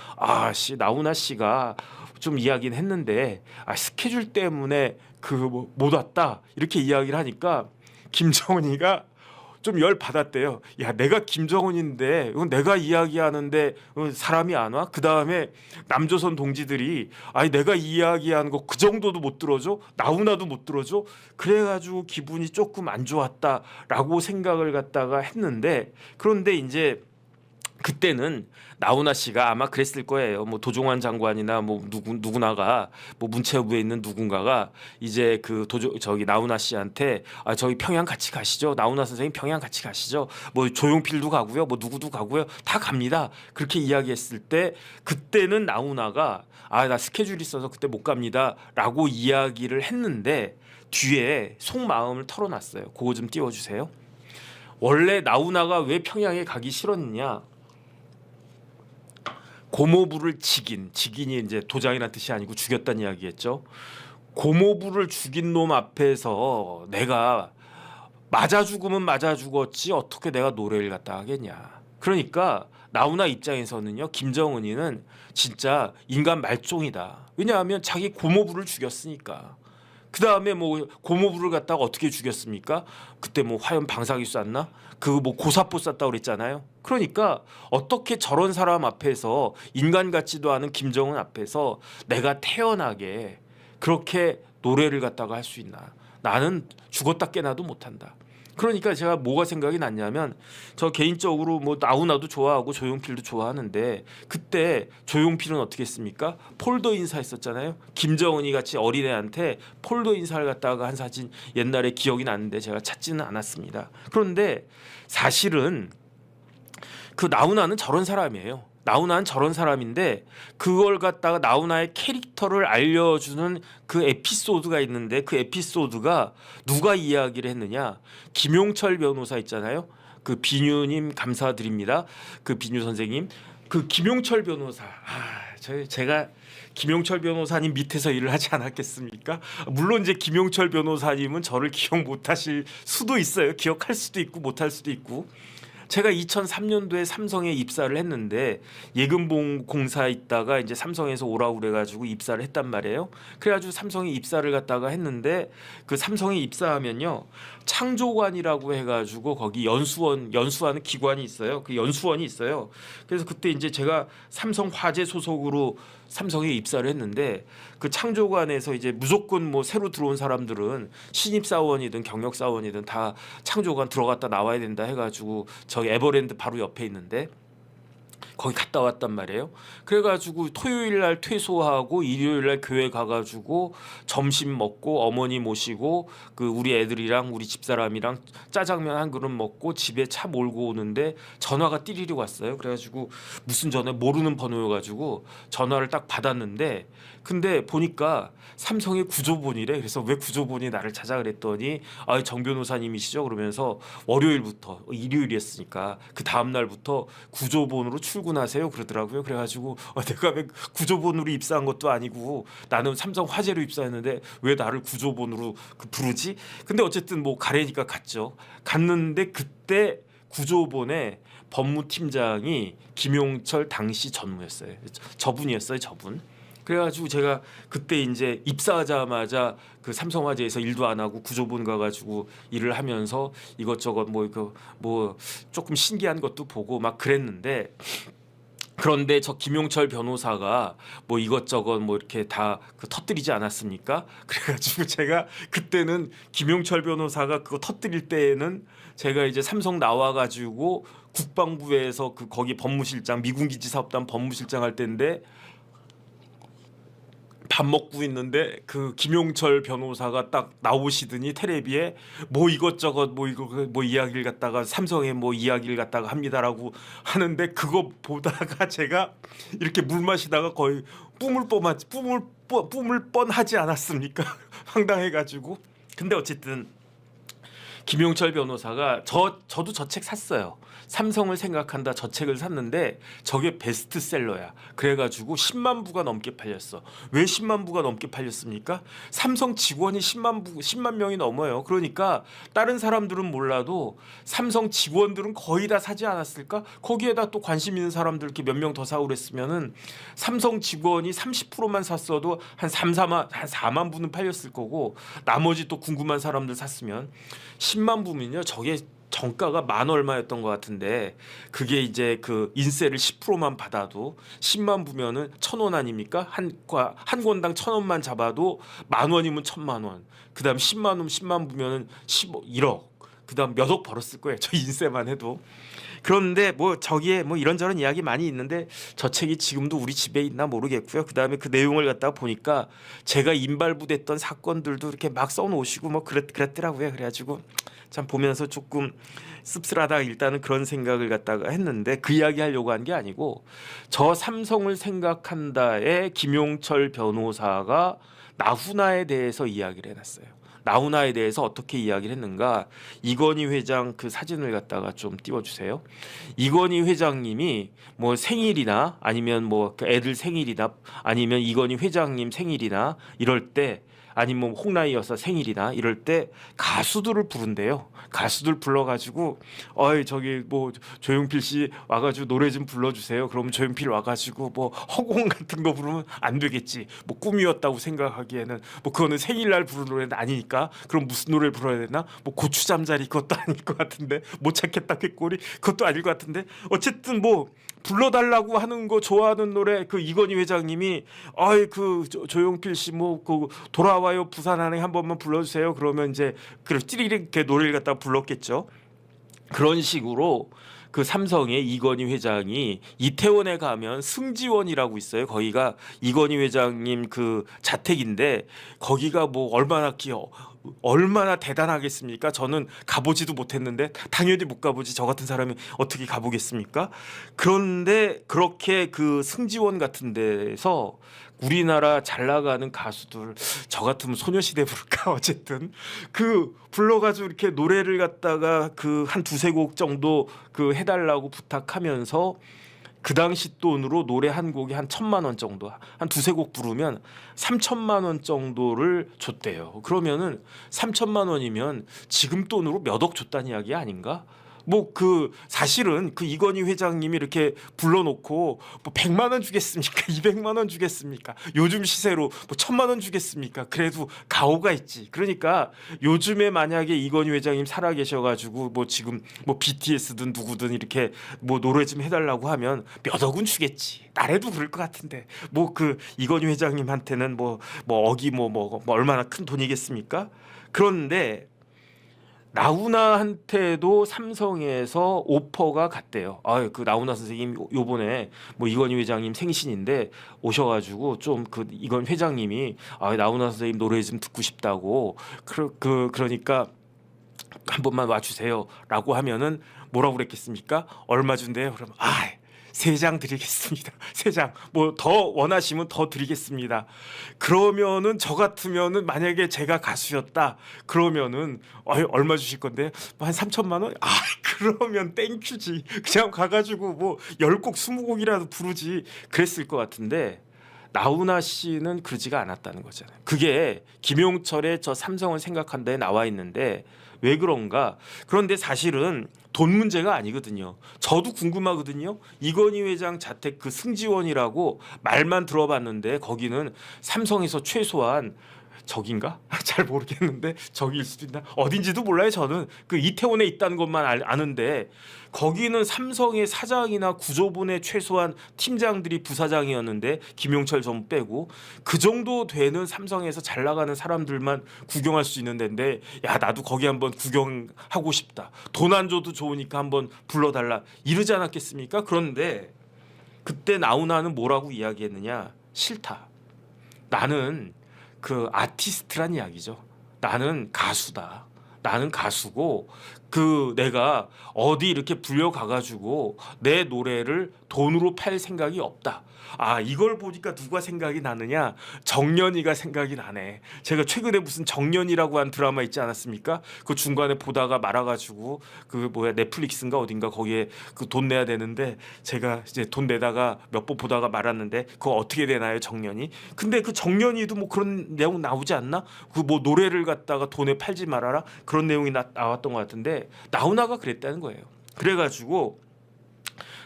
나훈아 씨가 좀 이야기는 했는데 스케줄 때문에 그 못 왔다 이렇게 이야기를 하니까 김정은이가 좀 열 받았대요. 야, 내가 김정은인데 이건 내가 이야기하는데 사람이 안 와? 그 다음에 남조선 동지들이 내가 이야기하는 거 그 정도도 못 들어줘? 나훈아도 못 들어줘? 그래가지고 기분이 조금 안 좋았다라고 생각을 갖다가 했는데 그런데 이제 그때는 나훈아 씨가 아마 그랬을 거예요. 뭐 도종환 장관이나 뭐 누구나가 뭐 문체부에 있는 누군가가 이제 그 저기 나훈아 씨한테 저기 평양 같이 가시죠. 나훈아 선생님 평양 같이 가시죠. 뭐 조용필도 가고요. 뭐 누구도 가고요. 다 갑니다. 그렇게 이야기했을 때 그때는 나훈아가 나 스케줄이 있어서 그때 못 갑니다라고 이야기를 했는데 뒤에 속마음을 털어놨어요. 그거 좀 띄워주세요. 원래 나훈아가 왜 평양에 가기 싫었느냐? 고모부를 직인이 이제 도장이라는 뜻이 아니고 죽였다는 이야기겠죠. 고모부를 죽인 놈 앞에서 내가 맞아 죽으면 맞아 죽었지 어떻게 내가 노래를 갖다 하겠냐. 그러니까 나훈아 입장에서는요, 김정은이는 진짜 인간 말종이다. 왜냐하면 자기 고모부를 죽였으니까. 그 다음에 뭐 고모부를 갖다가 어떻게 죽였습니까? 그때 뭐 화염 방사기 쐈나? 그 뭐 고사포 쐈다고 그랬잖아요. 그러니까 어떻게 저런 사람 앞에서 인간 같지도 않은 김정은 앞에서 내가 태어나게 그렇게 노래를 갖다가 할 수 있나? 나는 죽었다 깨나도 못한다. 그러니까 제가 뭐가 생각이 났냐면 저 개인적으로 뭐 나훈아도 좋아하고 조용필도 좋아하는데 그때 조용필은 어떻게 했습니까? 폴더 인사했었잖아요. 김정은이 같이 어린애한테 폴더 인사를 갖다가 한 사진 옛날에 기억이 나는데 제가 찾지는 않았습니다. 그런데 사실은 그 나훈아는 저런 사람이에요. 나훈아는 저런 사람인데 그걸 갖다가 나훈아의 캐릭터를 알려주는 그 에피소드가 있는데 그 에피소드가 누가 이야기를 했느냐? 김용철 변호사 있잖아요. 그 비뉴님 감사드립니다. 그 비뉴 선생님. 그 김용철 변호사. 제가 김용철 변호사님 밑에서 일을 하지 않았겠습니까? 물론 이제 김용철 변호사님은 저를 기억 못하실 수도 있어요. 기억할 수도 있고 못할 수도 있고. 제가 2003년도에 삼성에 입사를 했는데 예금봉 공사에 있다가 이제 삼성에서 오라고 그래가지고 입사를 했단 말이에요. 그래가지고 삼성에 입사를 갔다가 했는데 그 삼성에 입사하면요 창조관이라고 해가지고 거기 연수하는 기관이 있어요. 그 연수원이 있어요. 그래서 그때 이제 제가 삼성 화재 소속으로 삼성에 입사를 했는데 그 창조관에서 이제 무조건 뭐 새로 들어온 사람들은 신입 사원이든 경력 사원이든 다 창조관 들어갔다 나와야 된다 해가지고 저기 에버랜드 바로 옆에 있는데 거기 갔다 왔단 말이에요. 그래가지고 토요일 날 퇴소하고 일요일 날 교회 가가지고 점심 먹고 어머니 모시고 그 우리 애들이랑 우리 집사람이랑 짜장면 한 그릇 먹고 집에 차 몰고 오는데 전화가 띠리리 왔어요. 그래가지고 무슨 전화 모르는 번호여가지고 전화를 딱 받았는데 근데 보니까 삼성의 구조본이래. 그래서 왜 구조본이 나를 찾아 그랬더니 정 변호사님이시죠? 그러면서 월요일부터 일요일이었으니까 그 다음 날부터 구조본으로 출근하세요 그러더라고요. 그래가지고 내가 왜 구조본으로 입사한 것도 아니고 나는 삼성 화재로 입사했는데 왜 나를 구조본으로 부르지? 근데 어쨌든 뭐 가래니까 갔죠. 갔는데 그때 구조본에 법무팀장이 김용철 당시 전무였어요. 저분이었어요, 저분. 그래가지고 제가 그때 이제 입사하자마자 그 삼성화재에서 일도 안 하고 구조본 가가지고 일을 하면서 이것저것 뭐 이거 뭐 조금 신기한 것도 보고 막 그랬는데, 그런데 저 김용철 변호사가 뭐 이것저것 뭐 이렇게 다 터뜨리지 않았습니까? 그래가지고 제가 그때는 김용철 변호사가 그거 터뜨릴 때에는 제가 이제 삼성 나와가지고 국방부에서 그 거기 법무실장, 미군기지사업단 법무실장 할 때인데 밥 먹고 있는데 그 김용철 변호사가 딱 나오시더니 텔레비에 뭐 이것저것 뭐 이거 뭐 이야기를 갖다가 삼성의 뭐 이야기를 갖다가 합니다라고 하는데, 그거 보다가 제가 이렇게 물 마시다가 거의 뿜을 뻔하지 않았습니까? 황당해가지고. 근데 어쨌든 김용철 변호사가 저도 저 책 샀어요. 삼성을 생각한다, 저 책을 샀는데 저게 베스트셀러야. 그래가지고 10만 부가 넘게 팔렸어. 왜 10만 부가 넘게 팔렸습니까? 삼성 직원이 10만 명이 넘어요. 그러니까 다른 사람들은 몰라도 삼성 직원들은 거의 다 사지 않았을까? 거기에다 또 관심 있는 사람들 이렇게 몇 명 더 사고 그랬으면은 삼성 직원이 30%만 샀어도 한 4만 부는 팔렸을 거고, 나머지 또 궁금한 사람들 샀으면 10만 부면요. 저게 정가가 만 얼마였던 것 같은데, 그게 이제 그 인세를 10%만 받아도 10만 부면은 1,000원 아닙니까? 한 권당 1,000원만 잡아도 만 원이면 1,000만 원. 그다음 10만 부면은 1억. 그다음 몇 억 벌었을 거예요. 저 인세만 해도. 그런데 뭐 저기에 뭐 이런저런 이야기 많이 있는데 저 책이 지금도 우리 집에 있나 모르겠고요. 그다음에 그 내용을 갖다가 보니까 제가 인발부됐던 사건들도 이렇게 막 써놓으시고 뭐 그랬더라고요. 그래가지고 참 보면서 조금 씁쓸하다, 일단은 그런 생각을 갖다가 했는데, 그 이야기 하려고 한 게 아니고, 저 삼성을 생각한다에 김용철 변호사가 나훈아에 대해서 이야기를 해놨어요. 나훈아에 대해서 어떻게 이야기를 했는가, 이건희 회장 그 사진을 갖다가 좀 띄워주세요. 이건희 회장님이 뭐 생일이나 아니면 뭐 애들 생일이나 아니면 이건희 회장님 생일이나 이럴 때, 아니면 홍라이 여사 생일이나 이럴 때 가수들을 부른대요. 가수들 불러가지고 저기 뭐 조용필 씨 와가지고 노래 좀 불러주세요. 그러면 조용필 와가지고 뭐 허공 같은 거 부르면 안 되겠지. 뭐 꿈이었다고 생각하기에는 뭐 그거는 생일날 부르는 노래는 아니니까. 그럼 무슨 노래를 불러야 되나? 뭐 고추 잠자리 그것도 아닐 것 같은데, 못 찾겠다 꾀꼬리 그것도 아닐 것 같은데, 어쨌든 뭐 불러달라고 하는 거 좋아하는 노래, 그 이건희 회장님이 조용필 씨 뭐 그 돌아와요 부산항에 한 번만 불러주세요. 그러면 이제 그 찌리릭 노래를 갖다 불렀겠죠. 그런 식으로 그 삼성의 이건희 회장이 이태원에 가면 승지원이라고 있어요. 거기가 이건희 회장님 그 자택인데, 거기가 뭐 얼마나 대단하겠습니까? 저는 가보지도 못했는데 당연히 못 가보지. 저 같은 사람이 어떻게 가보겠습니까? 그런데 그렇게 그 승지원 같은 데서 우리나라 잘 나가는 가수들, 저 같으면 소녀시대 부를까? 어쨌든 그 불러가지고 이렇게 노래를 갖다가 그 한 두세 곡 정도 그 해달라고 부탁하면서, 그 당시 돈으로 노래 한 곡이 한 1,000만 원 정도, 한 두세 곡 부르면 3,000만 원 정도를 줬대요. 그러면은 3,000만 원이면 지금 돈으로 몇 억 줬다는 이야기 아닌가? 뭐 그 사실은 그 이건희 회장님이 이렇게 불러놓고 뭐 100만 원 주겠습니까? 200만 원 주겠습니까? 요즘 시세로 뭐 1,000만 원 주겠습니까? 그래도 가오가 있지. 그러니까 요즘에 만약에 이건희 회장님 살아계셔가지고 뭐 지금 뭐 BTS든 누구든 이렇게 뭐 노래 좀 해달라고 하면 몇 억은 주겠지. 나래도 그럴 것 같은데 뭐 그 이건희 회장님한테는 뭐 억이 뭐 얼마나 큰 돈이겠습니까? 그런데 나훈아한테도 삼성에서 오퍼가 갔대요. 그 나훈아 선생님 요번에 뭐 이건희 회장님 생신인데 오셔가지고 좀 그 이건 회장님이 나훈아 선생님 노래 좀 듣고 싶다고 그러니까 한 번만 와주세요라고 하면은 뭐라고 그랬겠습니까? 얼마 준대요? 그러면 3장 드리겠습니다. 3장. 뭐 더 원하시면 더 드리겠습니다. 그러면은 저 같으면은 만약에 제가 가수였다. 그러면은 얼마 주실 건데? 한 3천만 원? 아, 그러면 땡큐지. 그냥 가가지고 뭐 10곡 20곡이라도 부르지. 그랬을 것 같은데 나훈아 씨는 그러지가 않았다는 거잖아요. 그게 김용철의 저 삼성을 생각한다에 나와 있는데 왜 그런가? 그런데 사실은 돈 문제가 아니거든요. 저도 궁금하거든요. 이건희 회장 자택 그 승지원이라고 말만 들어봤는데 거기는 삼성에서 최소한 적인가? 잘 모르겠는데 적일 수도 있나? 어딘지도 몰라요. 저는 그 이태원에 있다는 것만 아는데 거기는 삼성의 사장이나 구조본의 최소한 팀장들이 부사장이었는데 김용철 전 빼고 그 정도 되는 삼성에서 잘 나가는 사람들만 구경할 수 있는 데인데 야 나도 거기 한번 구경하고 싶다. 돈 안 줘도 좋으니까 한번 불러달라 이러지 않았겠습니까? 그런데 그때 나훈아는 뭐라고 이야기했느냐? 싫다. 나는 그 아티스트란 이야기죠. 나는 가수다. 나는 가수고 그 내가 어디 이렇게 불려가 가지고 내 노래를 돈으로 팔 생각이 없다. 아 이걸 보니까 누가 생각이 나느냐? 정년이가 생각이 나네. 제가 최근에 무슨 정년이라고 한 드라마 있지 않았습니까? 그 중간에 보다가 말아가지고 그 뭐야 넷플릭스인가 어딘가 거기에 그 돈 내야 되는데 제가 이제 돈 내다가 몇 번 보다가 말았는데 그거 어떻게 되나요 정년이? 근데 그 정년이도 뭐 그런 내용 나오지 않나? 그 뭐 노래를 갖다가 돈에 팔지 말아라 그런 내용이 나왔던 것 같은데 나훈아가 그랬다는 거예요. 그래가지고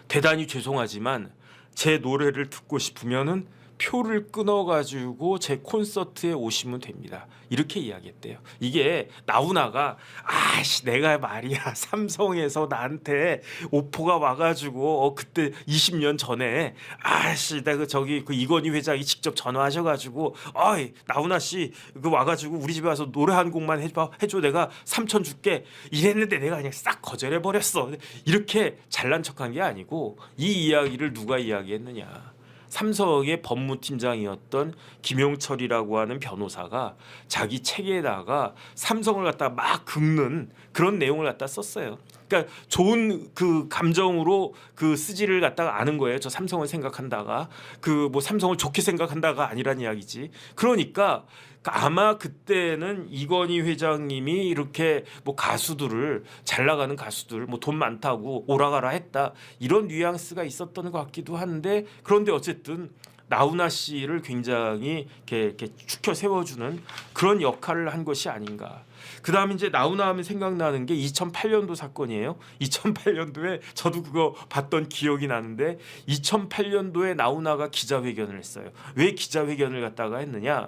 대단히 죄송하지만 제 노래를 듣고 싶으면은 표를 끊어가지고 제 콘서트에 오시면 됩니다. 이렇게 이야기했대요. 이게 나훈아가 아씨 내가 말이야 삼성에서 나한테 오퍼가 와가지고 그때 20년 전에 아씨 내가 저기 그 이건희 회장이 직접 전화하셔가지고 어이 나훈아 씨 그 와가지고 우리 집에 와서 노래 한 곡만 해줘 내가 3천 줄게 이랬는데 내가 그냥 싹 거절해 버렸어. 이렇게 잘난 척한 게 아니고 이 이야기를 누가 이야기했느냐? 삼성의 법무팀장이었던 김용철이라고 하는 변호사가 자기 책에다가 삼성을 갖다 막 긁는 그런 내용을 갖다 썼어요. 그러니까 좋은 그 감정으로 그 쓰지를 갖다가 아는 거예요. 저 삼성을 생각한다가 그 뭐 삼성을 좋게 생각한다가 아니란 이야기지. 그러니까 아마 그때는 이건희 회장님이 이렇게 뭐 가수들을 잘 나가는 가수들 뭐 돈 많다고 오라가라 했다 이런 뉘앙스가 있었던 것 같기도 한데 그런데 어쨌든 나훈아 씨를 굉장히 이렇게 축혀 세워주는 그런 역할을 한 것이 아닌가. 그다음에 이제 나훈아 하면 생각나는 게 2008년도 사건이에요. 2008년도에 저도 그거 봤던 기억이 나는데 2008년도에 나훈아가 기자회견을 했어요. 왜 기자회견을 갖다가 했느냐?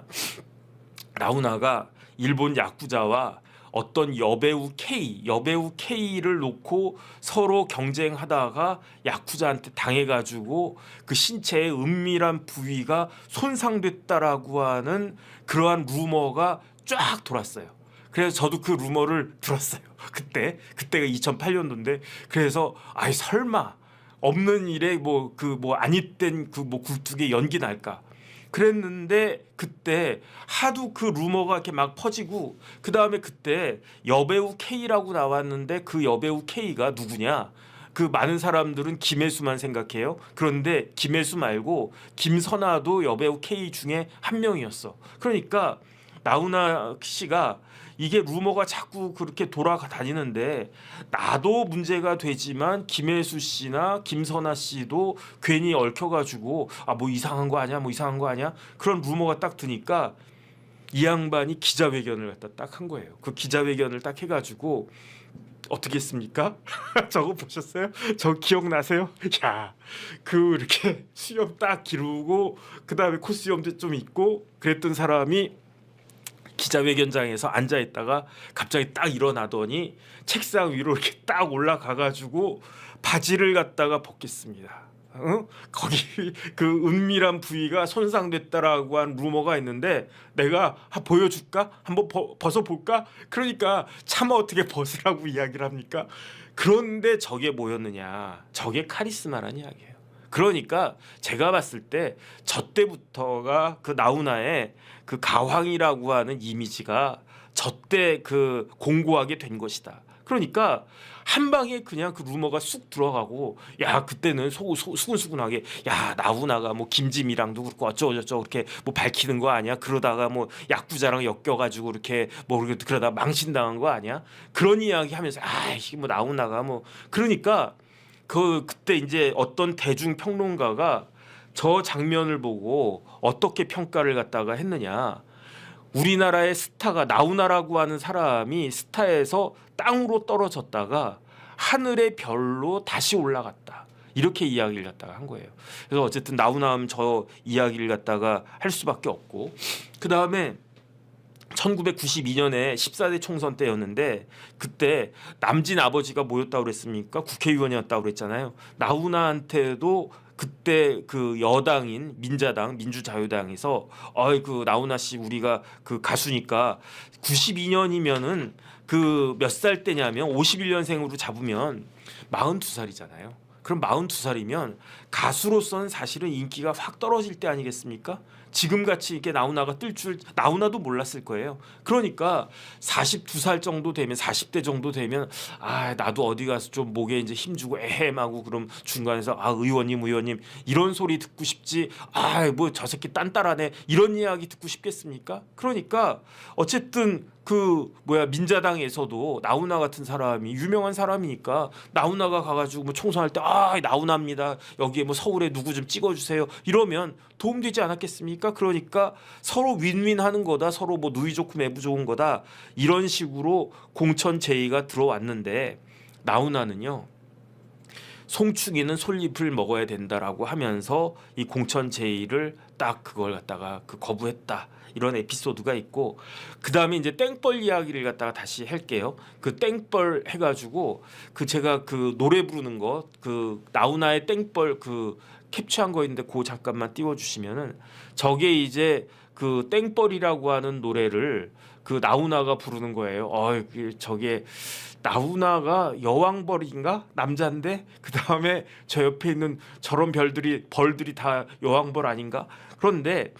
나훈아가 일본 야쿠자와 어떤 여배우 K를 놓고 서로 경쟁하다가 야쿠자한테 당해가지고 그 신체의 은밀한 부위가 손상됐다라고 하는 그러한 루머가 쫙 돌았어요. 그래서 저도 그 루머를 들었어요. 그때가 2008년도인데 그래서 아이 설마 없는 일에 뭐 아니땐 그 뭐 굴뚝에 연기 날까? 그랬는데 그때 하도 그 루머가 이렇게 막 퍼지고 그 다음에 그때 여배우 K라고 나왔는데 그 여배우 K가 누구냐? 그 많은 사람들은 김혜수만 생각해요. 그런데 김혜수 말고 김선아도 여배우 K 중에 한 명이었어. 그러니까 나훈아 씨가 이게 루머가 자꾸 그렇게 돌아다니는데 나도 문제가 되지만 김혜수 씨나 김선아 씨도 괜히 얽혀가지고 뭐 이상한 거 아니야? 뭐 이상한 거 아니야? 그런 루머가 딱 드니까 이 양반이 기자회견을 갖다 딱 한 거예요. 그 기자회견을 딱 해가지고 어떻게 했습니까? 저거 보셨어요? 저 기억나세요? 야, 그 이렇게 수염 딱 기르고 그 다음에 콧수염도 좀 있고 그랬던 사람이 기자회견장에서 앉아 있다가 갑자기 딱 일어나더니 책상 위로 이렇게 딱 올라가가지고 바지를 갖다가 벗겼습니다. 거기 그 은밀한 부위가 손상됐다라고 한 루머가 있는데 내가 보여줄까? 한번 벗어볼까? 그러니까 차마 어떻게 벗으라고 이야기를 합니까? 그런데 저게 뭐였느냐? 저게 카리스마란 이야기예요. 그러니까 제가 봤을 때 저 때부터가 그 나훈아의 그 가황이라고 하는 이미지가 저 때 그 공고하게 된 것이다. 그러니까 한 방에 그냥 그 루머가 쑥 들어가고 야 그때는 수근수근하게 야 나훈아가 뭐 김지미랑도 그렇고 어쩌고저쩌고 그렇게 뭐 밝히는 거 아니야? 그러다가 뭐 야구자랑 엮여가지고 이렇게 뭐 그러다 망신당한 거 아니야? 그런 이야기 하면서 아 이게 뭐 나훈아가 뭐 그러니까 그때 이제 어떤 대중 평론가가 저 장면을 보고 어떻게 평가를 갖다가 했느냐? 우리나라의 스타가 나훈아라고 하는 사람이 스타에서 땅으로 떨어졌다가 하늘의 별로 다시 올라갔다. 이렇게 이야기를 갖다가 한 거예요. 그래서 어쨌든 나훈아 하면 저 이야기를 갖다가 할 수밖에 없고 그 다음에 1992년에 14대 총선 때였는데 그때 남진 아버지가 뭐였다고 그랬습니까? 국회의원이었다고 그랬잖아요. 나훈아한테도 그때 그 여당인 민자당 민주자유당에서 그 나훈아 씨 우리가 그 가수니까 92년이면은 그 몇 살 때냐면 51년생으로 잡으면 42살이잖아요. 그럼 42살이면 가수로서는 사실은 인기가 확 떨어질 때 아니겠습니까? 지금같이 이렇게 나훈아가 뜰 줄 나훈아도 몰랐을 거예요. 그러니까 42살 정도 되면 40대 정도 되면 아 나도 어디 가서 좀 목에 이제 힘주고 에헴하고 그럼 중간에서 아 의원님 이런 소리 듣고 싶지 아 뭐 저 새끼 딴따라네 이런 이야기 듣고 싶겠습니까? 그러니까 어쨌든 그 민자당에서도 나훈아 같은 사람이 유명한 사람이니까 나훈아가 가가지고 뭐 총선할 때 아 나훈아입니다 여기에 뭐 서울에 누구 좀 찍어주세요 이러면 도움되지 않았겠습니까? 그러니까 서로 윈윈하는 거다 서로 뭐 누이 좋고 매부 좋은 거다 이런 식으로 공천 제의가 들어왔는데 나훈아는요 송충이는 솔잎을 먹어야 된다라고 하면서 이 공천 제의를 딱 그걸 갖다가 그 거부했다. 이런 에피소드가 있고 그 다음에 이제 땡벌 이야기를 갖다가 다시 할게요. 그 땡벌 해가지고 그 제가 그 노래 부르는 거 그 나훈아의 땡벌 그 캡처한 거 있는데 그 잠깐만 띄워주시면은 저게 이제 그 땡벌이라고 하는 노래를 그 나훈아가 부르는 거예요. 저게 나훈아가 여왕벌인가 남자인데 그 다음에 저 옆에 있는 저런 벌들이 다 여왕벌 아닌가? 그런데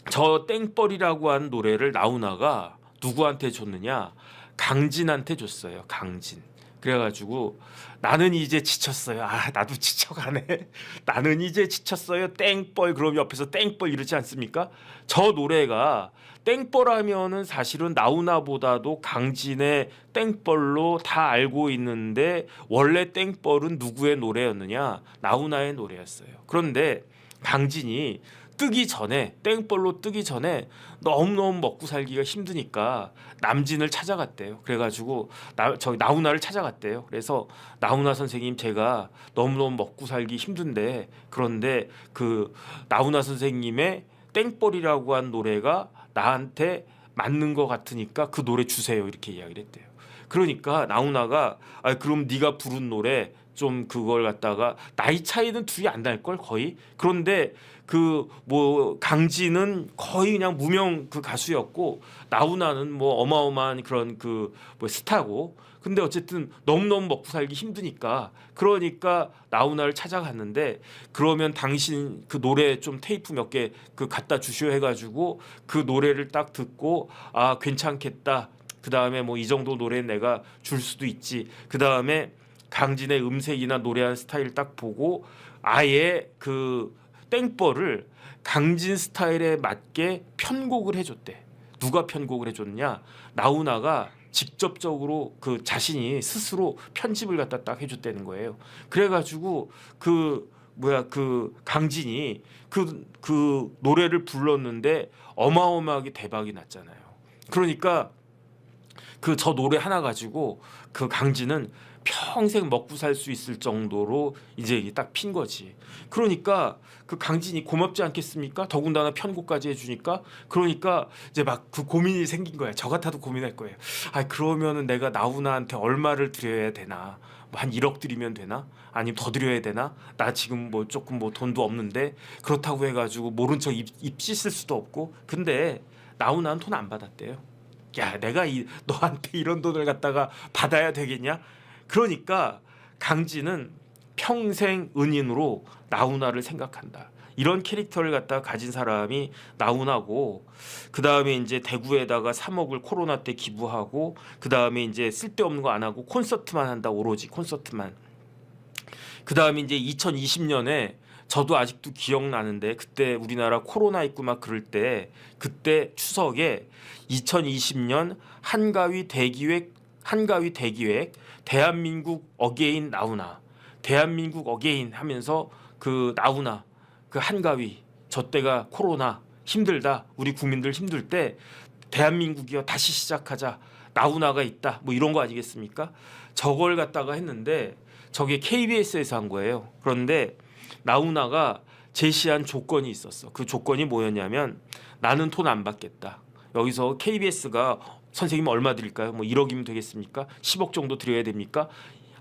저 땡벌이라고 하는 노래를 나훈아가 누구한테 줬느냐? 강진한테 줬어요. 강진. 그래가지고 나는 이제 지쳤어요. 나도 지쳐가네. 나는 이제 지쳤어요. 땡벌. 그럼 옆에서 땡벌 이러지 않습니까? 저 노래가 땡벌하면은 사실은 나훈아보다도 강진의 땡벌로 다 알고 있는데 원래 땡벌은 누구의 노래였느냐? 나훈아의 노래였어요. 그런데 강진이 뜨기 전에 땡벌로 뜨기 전에 너무너무 먹고 살기가 힘드니까 남진을 찾아갔대요. 그래가지고 저기 나훈아를 찾아갔대요. 그래서 나훈아 선생님 제가 너무너무 먹고 살기 힘든데 그런데 그 나훈아 선생님의 땡벌이라고 한 노래가 나한테 맞는 것 같으니까 그 노래 주세요. 이렇게 이야기를 했대요. 그러니까 나훈아가 그럼 네가 부른 노래 좀 그걸 갖다가 나이 차이는 둘이 안 날 걸 거의. 그런데 그 뭐 강진은 거의 그냥 무명 그 가수였고 나훈아는 뭐 어마어마한 그런 그 뭐 스타고. 근데 어쨌든 너무너무 먹고 살기 힘드니까 그러니까 나훈아를 찾아갔는데 그러면 당신 그 노래 좀 테이프 몇 개 그 갖다 주시오 해가지고 그 노래를 딱 듣고 괜찮겠다. 그 다음에 뭐 이 정도 노래는 내가 줄 수도 있지. 그 다음에 강진의 음색이나 노래하는 스타일 딱 보고 아예 그 땡벌을 강진 스타일에 맞게 편곡을 해줬대. 누가 편곡을 해줬냐? 나훈아가 직접적으로 그 자신이 스스로 편집을 갖다 딱 해줬다는 거예요. 그래가지고 그 강진이 그 노래를 불렀는데 어마어마하게 대박이 났잖아요. 그러니까 그 저 노래 하나 가지고 그 강진은 평생 먹고 살 수 있을 정도로 이제 이게 딱 핀 거지. 그러니까 그 강진이 고맙지 않겠습니까? 더군다나 편곡까지 해주니까. 그러니까 이제 막 그 고민이 생긴 거야. 저 같아도 고민할 거예요. 그러면은 내가 나훈아한테 얼마를 드려야 되나? 한 1억 드리면 되나? 아니면 더 드려야 되나? 나 지금 뭐 조금 뭐 돈도 없는데 그렇다고 해가지고 모른 척 입 씻을 수도 없고. 근데 나훈아는 돈 안 받았대요. 야, 내가 너한테 이런 돈을 갖다가 받아야 되겠냐? 그러니까 강진은 평생 은인으로 나훈아를 생각한다. 이런 캐릭터를 갖다가 가진 사람이 나훈아고, 그 다음에 이제 대구에다가 3억을 코로나 때 기부하고, 그 다음에 이제 쓸데없는 거 안 하고 콘서트만 한다. 오로지 콘서트만. 그 다음에 이제 2020년에 저도 아직도 기억나는데, 그때 우리나라 코로나 있고 막 그럴 때, 그때 추석에 2020년 한가위 대기획 대한민국 어게인 나훈아, 대한민국 어게인 하면서 그 나훈아, 그 한가위, 저 때가 코로나 힘들다, 우리 국민들 힘들 때 대한민국이여 다시 시작하자, 나훈아가 있다, 뭐 이런 거 아니겠습니까? 저걸 갖다가 했는데 저게 KBS에서 한 거예요. 그런데 나훈아가 제시한 조건이 있었어. 그 조건이 뭐였냐면, 나는 돈 안 받겠다. 여기서 KBS가 선생님 얼마 드릴까요? 뭐 1억이면 되겠습니까? 10억 정도 드려야 됩니까?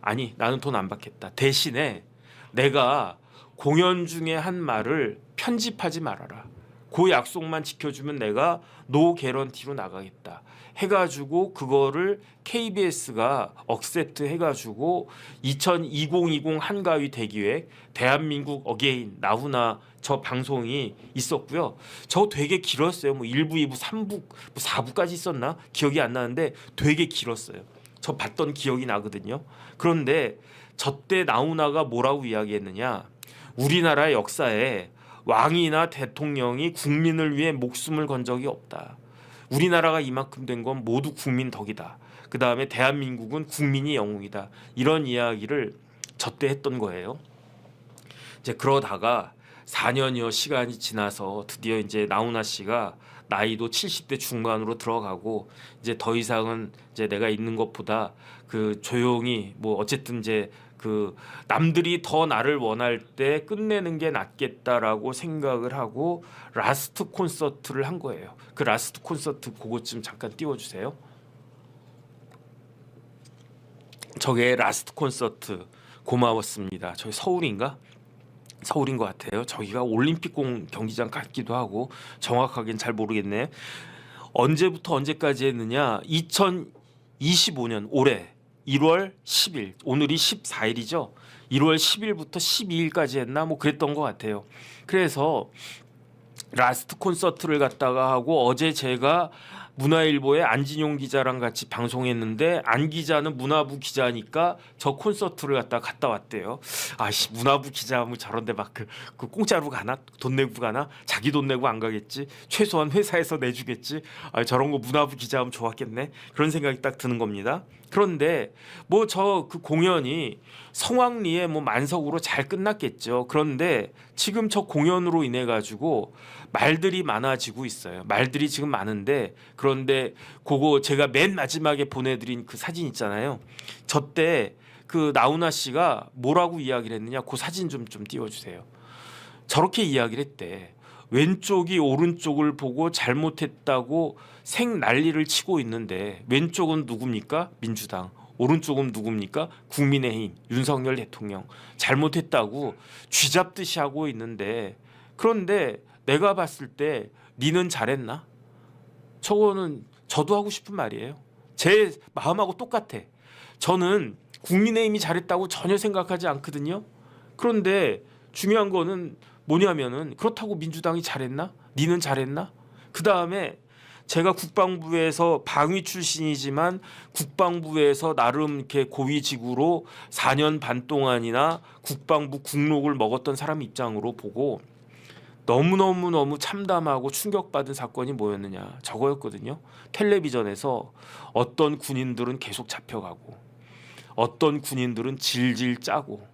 아니, 나는 돈 안 받겠다. 대신에 내가 공연 중에 한 말을 편집하지 말아라. 그 약속만 지켜주면 내가 노 개런티로 나가겠다 해가지고, 그거를 KBS가 억셉트 해가지고 2020 한가위 대기획 대한민국 어게인 나훈아 저 방송이 있었고요. 저 되게 길었어요. 뭐 1부, 2부, 3부, 뭐 4부까지 있었나? 기억이 안 나는데 되게 길었어요. 저 봤던 기억이 나거든요. 그런데 저 때 나훈아가 뭐라고 이야기했느냐? 우리나라 역사에 왕이나 대통령이 국민을 위해 목숨을 건 적이 없다. 우리나라가 이만큼 된 건 모두 국민 덕이다. 그 다음에 대한민국은 국민이 영웅이다. 이런 이야기를 저 때 했던 거예요. 이제 그러다가 4년여 시간이 지나서 드디어 이제 나훈아 씨가 나이도 70대 중반으로 들어가고, 이제 더 이상은 이제 내가 있는 것보다 그 조용히 뭐 어쨌든 이제 그 남들이 더 나를 원할 때 끝내는 게 낫겠다라고 생각을 하고 라스트 콘서트를 한 거예요. 그 라스트 콘서트 그것 좀 잠깐 띄워주세요. 저게 라스트 콘서트. 고마웠습니다. 저기 서울인가? 서울인 것 같아요. 저기가 올림픽공 경기장 같기도 하고 정확하게는 잘 모르겠네. 언제부터 언제까지 했느냐? 2025년 올해 1월 10일, 오늘이 14일이죠. 1월 10일부터 12일까지 했나 뭐 그랬던 것 같아요. 그래서 라스트 콘서트를 갖다가 하고, 어제 제가 문화일보의 안진용 기자랑 같이 방송했는데, 안 기자는 문화부 기자니까 저 콘서트를 갔다 왔대요. 아씨, 문화부 기자하면 저런데 막 그 공짜로 가나? 돈 내고 가나? 자기 돈 내고 안 가겠지? 최소한 회사에서 내주겠지? 아, 저런 거 문화부 기자하면 좋았겠네? 그런 생각이 딱 드는 겁니다. 그런데 뭐 저 그 공연이 성황리에 뭐 만석으로 잘 끝났겠죠. 그런데 지금 저 공연으로 인해 가지고 말들이 많아지고 있어요. 말들이 지금 많은데, 그런데 그거 제가 맨 마지막에 보내드린 그 사진 있잖아요. 저 때 그 나훈아 씨가 뭐라고 이야기를 했느냐? 그 사진 좀 띄워주세요. 저렇게 이야기를 했대. 왼쪽이 오른쪽을 보고 잘못했다고 생 난리를 치고 있는데, 왼쪽은 누굽니까? 민주당. 오른쪽은 누굽니까? 국민의힘, 윤석열 대통령. 잘못했다고 쥐잡듯이 하고 있는데, 그런데 내가 봤을 때 니는 잘했나? 저거는 저도 하고 싶은 말이에요. 제 마음하고 똑같아. 저는 국민의힘이 잘했다고 전혀 생각하지 않거든요. 그런데 중요한 거는 뭐냐면은, 그렇다고 민주당이 잘했나? 니는 잘했나? 그 다음에 제가 국방부에서 방위 출신이지만 국방부에서 나름 이렇게 고위직으로 4년 반 동안이나 국방부 국록을 먹었던 사람 입장으로 보고 너무 참담하고 충격받은 사건이 뭐였느냐? 저거였거든요. 텔레비전에서 어떤 군인들은 계속 잡혀가고, 어떤 군인들은 질질 짜고,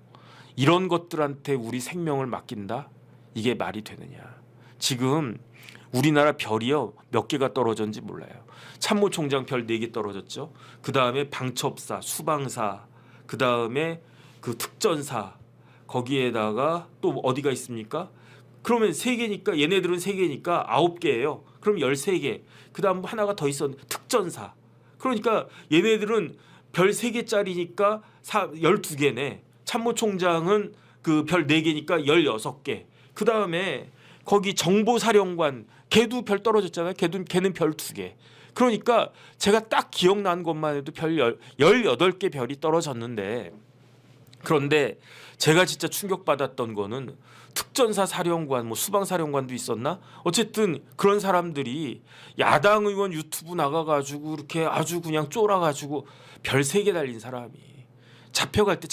이런 것들한테 우리 생명을 맡긴다? 이게 말이 되느냐? 지금 우리나라 별이요 몇 개가 떨어졌는지 몰라요. 참모총장 별 4개 떨어졌죠. 그 다음에 방첩사, 수방사, 그 다음에 그 특전사, 거기에다가 또 어디가 있습니까? 그러면 3개니까, 얘네들은 3개니까 9개예요. 그럼 13개. 그 다음 하나가 더 있었는데 특전사. 그러니까 얘네들은 별 3개짜리니까 12개네. 참모총장은 그 별 4개니까 16개. 그 다음에 거기 정보사령관, 걔도 별 떨어졌잖아요. 걔는 별 2개. 그러니까 제가 딱 기억난 것만 해도 별 18개 별이 떨어졌는데, 그런데 제가 진짜 충격받았던 거는 특전사 사령관, 뭐 수방 사령관도 있었나? 어쨌든 그런 사람들이 야당 의원 유튜브 나가가지고 이렇게 아주 그냥 쫄아가지고 별 3개 달린 사람이 잡혀갈 때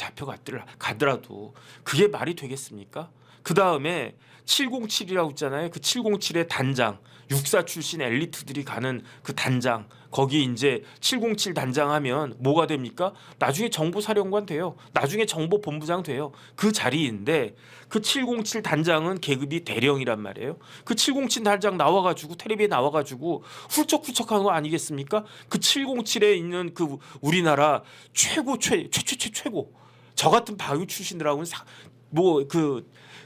가더라도 그게 말이 되겠습니까? 그 다음에 707이라고 있잖아요. 그 707의 단장, 육사 출신 엘리트들이 가는 그 단장, 거기 이제 707 단장하면 뭐가 됩니까? 나중에 정보사령관 돼요. 나중에 정보본부장 돼요. 그 자리인데 그 707 단장은 계급이 대령이란 말이에요. 그 707 단장 나와가지고 텔레비에 나와가지고 훌쩍훌쩍하는 거 아니겠습니까? 그 707에 있는 그 우리나라 최고 저 같은 바위 출신들하고는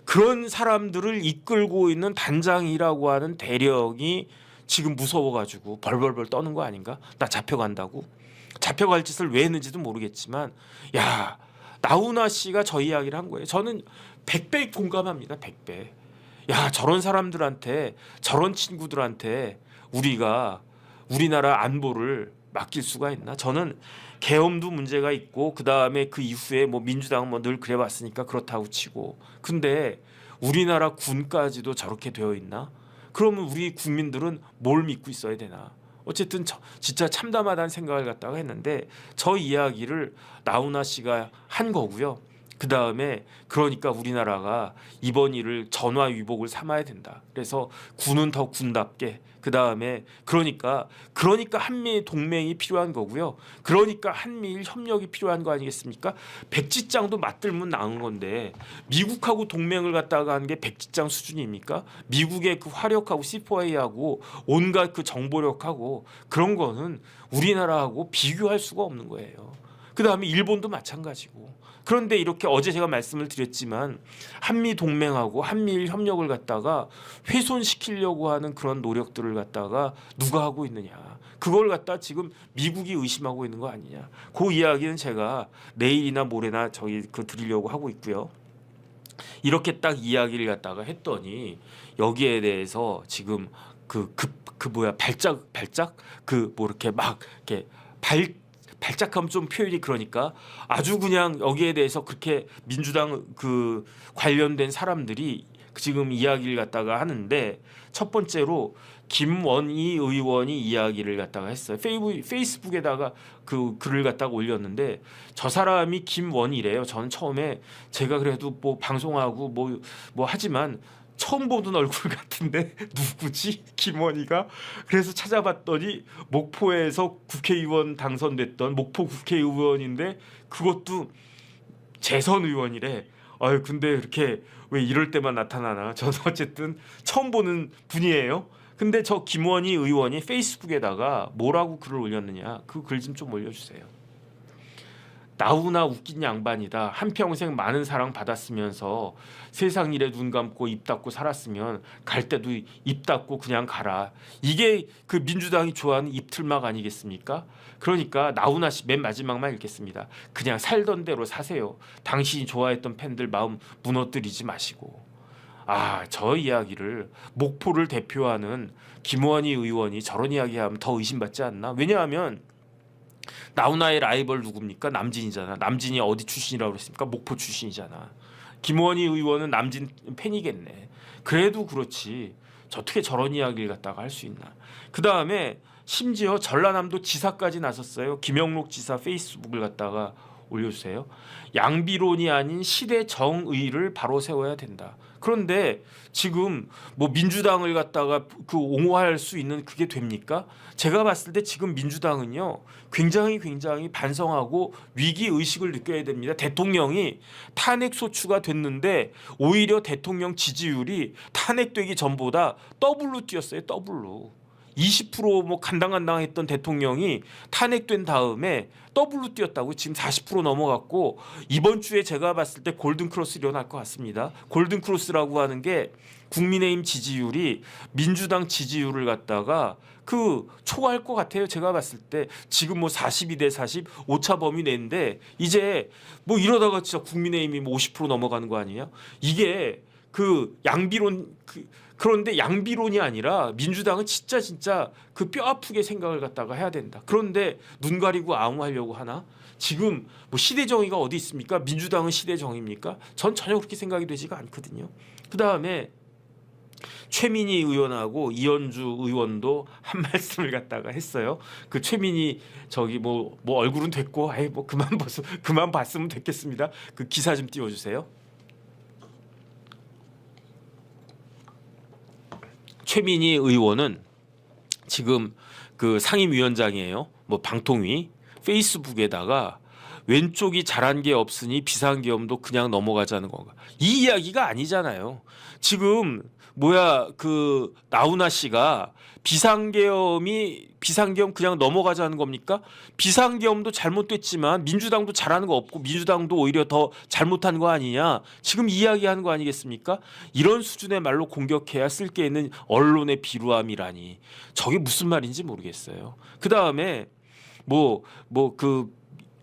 그런 사람들을 이끌고 있는 단장이라고 하는 대령이 지금 무서워가지고 벌벌벌 떠는 거 아닌가? 나 잡혀간다고? 잡혀갈 짓을 왜 했는지도 모르겠지만 야, 나훈아 씨가 저 이야기를 한 거예요. 저는 100배 공감합니다. 100배. 야, 저런 사람들한테, 저런 친구들한테 우리가 우리나라 안보를 맡길 수가 있나? 저는 계엄도 문제가 있고 그 다음에 그 이후에 뭐 민주당은 뭐 늘 그래왔으니까 그렇다고 치고, 근데 우리나라 군까지도 저렇게 되어 있나? 그러면 우리 국민들은 뭘 믿고 있어야 되나? 어쨌든 진짜 참담하다는 생각을 갖다가 했는데 저 이야기를 나훈아 씨가 한 거고요. 그 다음에 그러니까 우리나라가 이번 일을 전화위복을 삼아야 된다. 그래서 군은 더 군답게, 그 다음에 그러니까 한미 동맹이 필요한 거고요. 그러니까 한미일 협력이 필요한 거 아니겠습니까? 백지장도 맞들면 나은 건데 미국하고 동맹을 갖다가 하는 게 백지장 수준입니까? 미국의 그 화력하고 C4A하고 온갖 그 정보력하고 그런 거는 우리나라하고 비교할 수가 없는 거예요. 그 다음에 일본도 마찬가지고. 그런데 이렇게 어제 제가 말씀을 드렸지만 한미 동맹하고 한미일 협력을 갖다가 훼손시키려고 하는 그런 노력들을 갖다가 누가 하고 있느냐. 그걸 갖다 지금 미국이 의심하고 있는 거 아니냐. 그 이야기는 제가 내일이나 모레나 드리려고 하고 있고요. 이렇게 딱 이야기를 갖다가 했더니 여기에 대해서 지금 발작 이렇게 막 이렇게 발작하면 좀 표현이 그러니까 아주 그냥 여기에 대해서 그렇게 민주당 그 관련된 사람들이 지금 이야기를 갖다가 하는데, 첫 번째로 김원희 의원이 이야기를 갖다가 했어요. 페이스북에다가 그 글을 갖다가 올렸는데 저 사람이 김원희래요. 저는 처음에 제가 그래도 뭐 방송하고 뭐 하지만 처음 보던 얼굴 같은데 누구지? 김원희가? 그래서 찾아봤더니 목포에서 국회의원 당선됐던 목포 국회의원인데 그것도 재선 의원이래. 아유, 근데 이렇게 왜 이럴 때만 나타나나? 저는 어쨌든 처음 보는 분이에요. 근데 저 김원희 의원이 페이스북에다가 뭐라고 글을 올렸느냐? 그 글 좀 올려주세요. 나훈아 웃긴 양반이다. 한평생 많은 사랑 받았으면서 세상 일에 눈 감고 입 닫고 살았으면 갈 때도 입 닫고 그냥 가라. 이게 그 민주당이 좋아하는 입틀막 아니겠습니까? 그러니까 나훈아 씨 맨 마지막만 읽겠습니다. 그냥 살던 대로 사세요. 당신이 좋아했던 팬들 마음 무너뜨리지 마시고. 저 이야기를 목포를 대표하는 김원희 의원이 저런 이야기하면 더 의심받지 않나? 왜냐하면 나훈아의 라이벌 누굽니까? 남진이잖아. 남진이 어디 출신이라고 그랬습니까? 목포 출신이잖아. 김원희 의원은 남진 팬이겠네. 그래도 그렇지. 어떻게 저런 이야기를 갖다가 할 수 있나. 그 다음에 심지어 전라남도 지사까지 나섰어요. 김영록 지사 페이스북을 갖다가 올려주세요. 양비론이 아닌 시대 정의를 바로 세워야 된다. 그런데 지금 뭐 민주당을 갖다가 옹호할 수 있는 그게 됩니까? 제가 봤을 때 지금 민주당은요 굉장히 반성하고 위기 의식을 느껴야 됩니다. 대통령이 탄핵 소추가 됐는데 오히려 대통령 지지율이 탄핵되기 전보다 더블로 뛰었어요. 더블로. 20% 간당간당했던 대통령이 탄핵된 다음에 더블로 뛰었다고. 지금 40% 넘어갔고 이번 주에 제가 봤을 때 골든크로스 일어날 것 같습니다. 골든크로스라고 하는 게 국민의힘 지지율이 민주당 지지율을 갖다가 초과할 것 같아요. 제가 봤을 때 지금 42대 40 오차 범위 내인데 이제 이러다가 진짜 국민의힘이 50% 넘어가는 거 아니에요? 이게 양비론 그런데 양비론이 아니라 민주당은 진짜 그 뼈 아프게 생각을 갖다가 해야 된다. 그런데 눈 가리고 아웅하려고 하나? 지금 뭐 시대 정의가 어디 있습니까? 민주당은 시대 정의입니까? 전 전혀 그렇게 생각이 되지가 않거든요. 그 다음에 최민희 의원하고 이현주 의원도 한 말씀을 갖다가 했어요. 그 최민희 저기 뭐 얼굴은 됐고, 아이 뭐 그만 봤으면 됐겠습니다. 그 기사 좀 띄워주세요. 최민희 의원은 지금 그 상임위원장이에요. 뭐 방통위 페이스북에다가 왼쪽이 잘한 게 없으니 비상계엄도 그냥 넘어가자는 건가? 이 이야기가 아니잖아요. 지금 그 나훈아 씨가 비상계엄 그냥 넘어가자는 겁니까? 비상계엄도 잘못됐지만 민주당도 잘하는 거 없고 민주당도 오히려 더 잘못한 거 아니냐? 지금 이야기하는 거 아니겠습니까? 이런 수준의 말로 공격해야 쓸 게 있는 언론의 비루함이라니 저게 무슨 말인지 모르겠어요. 그 다음에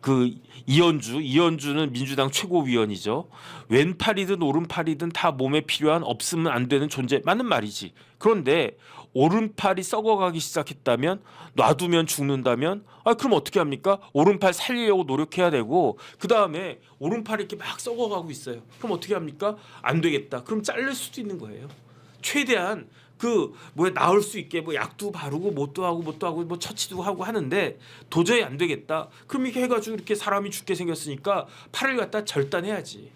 그 이현주는 민주당 최고위원이죠. 왼팔이든 오른팔이든 다 몸에 필요한 없으면 안 되는 존재 맞는 말이지. 그런데 오른팔이 썩어가기 시작했다면 놔두면 죽는다면 그럼 어떻게 합니까? 오른팔 살리려고 노력해야 되고 그 다음에 오른팔이 이렇게 막 썩어가고 있어요. 그럼 어떻게 합니까? 안 되겠다. 그럼 자를 수도 있는 거예요. 최대한 나을 수 있게 약도 바르고 뭣도 하고 처치도 하고 하는데 도저히 안 되겠다. 그럼 이렇게 해가지고 이렇게 사람이 죽게 생겼으니까 팔을 갖다 절단해야지.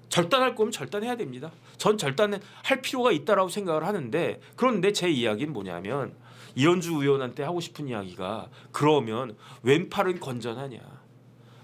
절단할 거면 절단해야 됩니다. 전 절단할 필요가 있다라고 생각을 하는데 그런데 제 이야기는 뭐냐면 이현주 의원한테 하고 싶은 이야기가 그러면 왼팔은 건전하냐?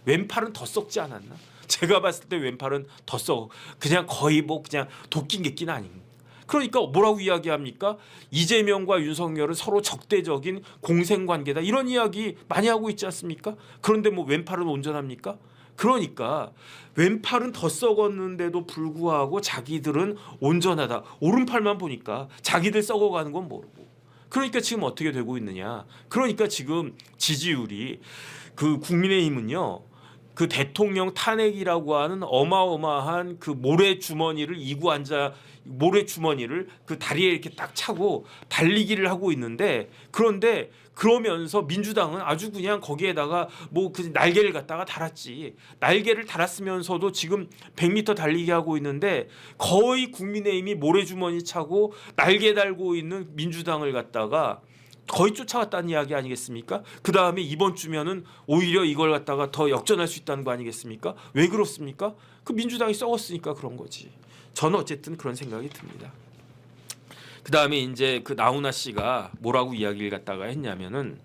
왼팔은 더 썩지 않았나? 제가 봤을 때 왼팔은 더 썩어. 그냥 거의 그냥 도끼 객기는 아닙니다. 그러니까 뭐라고 이야기합니까? 이재명과 윤석열은 서로 적대적인 공생관계다. 이런 이야기 많이 하고 있지 않습니까? 그런데 왼팔은 온전합니까? 그러니까 왼팔은 더 썩었는데도 불구하고 자기들은 온전하다. 오른팔만 보니까 자기들 썩어가는 건 모르고. 그러니까 지금 어떻게 되고 있느냐? 그러니까 지금 지지율이 그 국민의힘은요. 그 대통령 탄핵이라고 하는 어마어마한 그 모래주머니를 그 다리에 이렇게 딱 차고 달리기를 하고 있는데 그런데 그러면서 민주당은 아주 그냥 거기에다가 그 날개를 갖다가 달았지. 날개를 달았으면서도 지금 100m 달리기 하고 있는데 거의 국민의힘이 모래주머니 차고 날개 달고 있는 민주당을 갖다가 거의 쫓아갔다는 이야기 아니겠습니까? 그 다음에 이번 주면은 오히려 이걸 갖다가 더 역전할 수 있다는 거 아니겠습니까? 왜 그렇습니까? 그 민주당이 썩었으니까 그런 거지. 저는 어쨌든 그런 생각이 듭니다. 그 다음에 이제 그 나훈아 씨가 뭐라고 이야기를 갖다가 했냐면은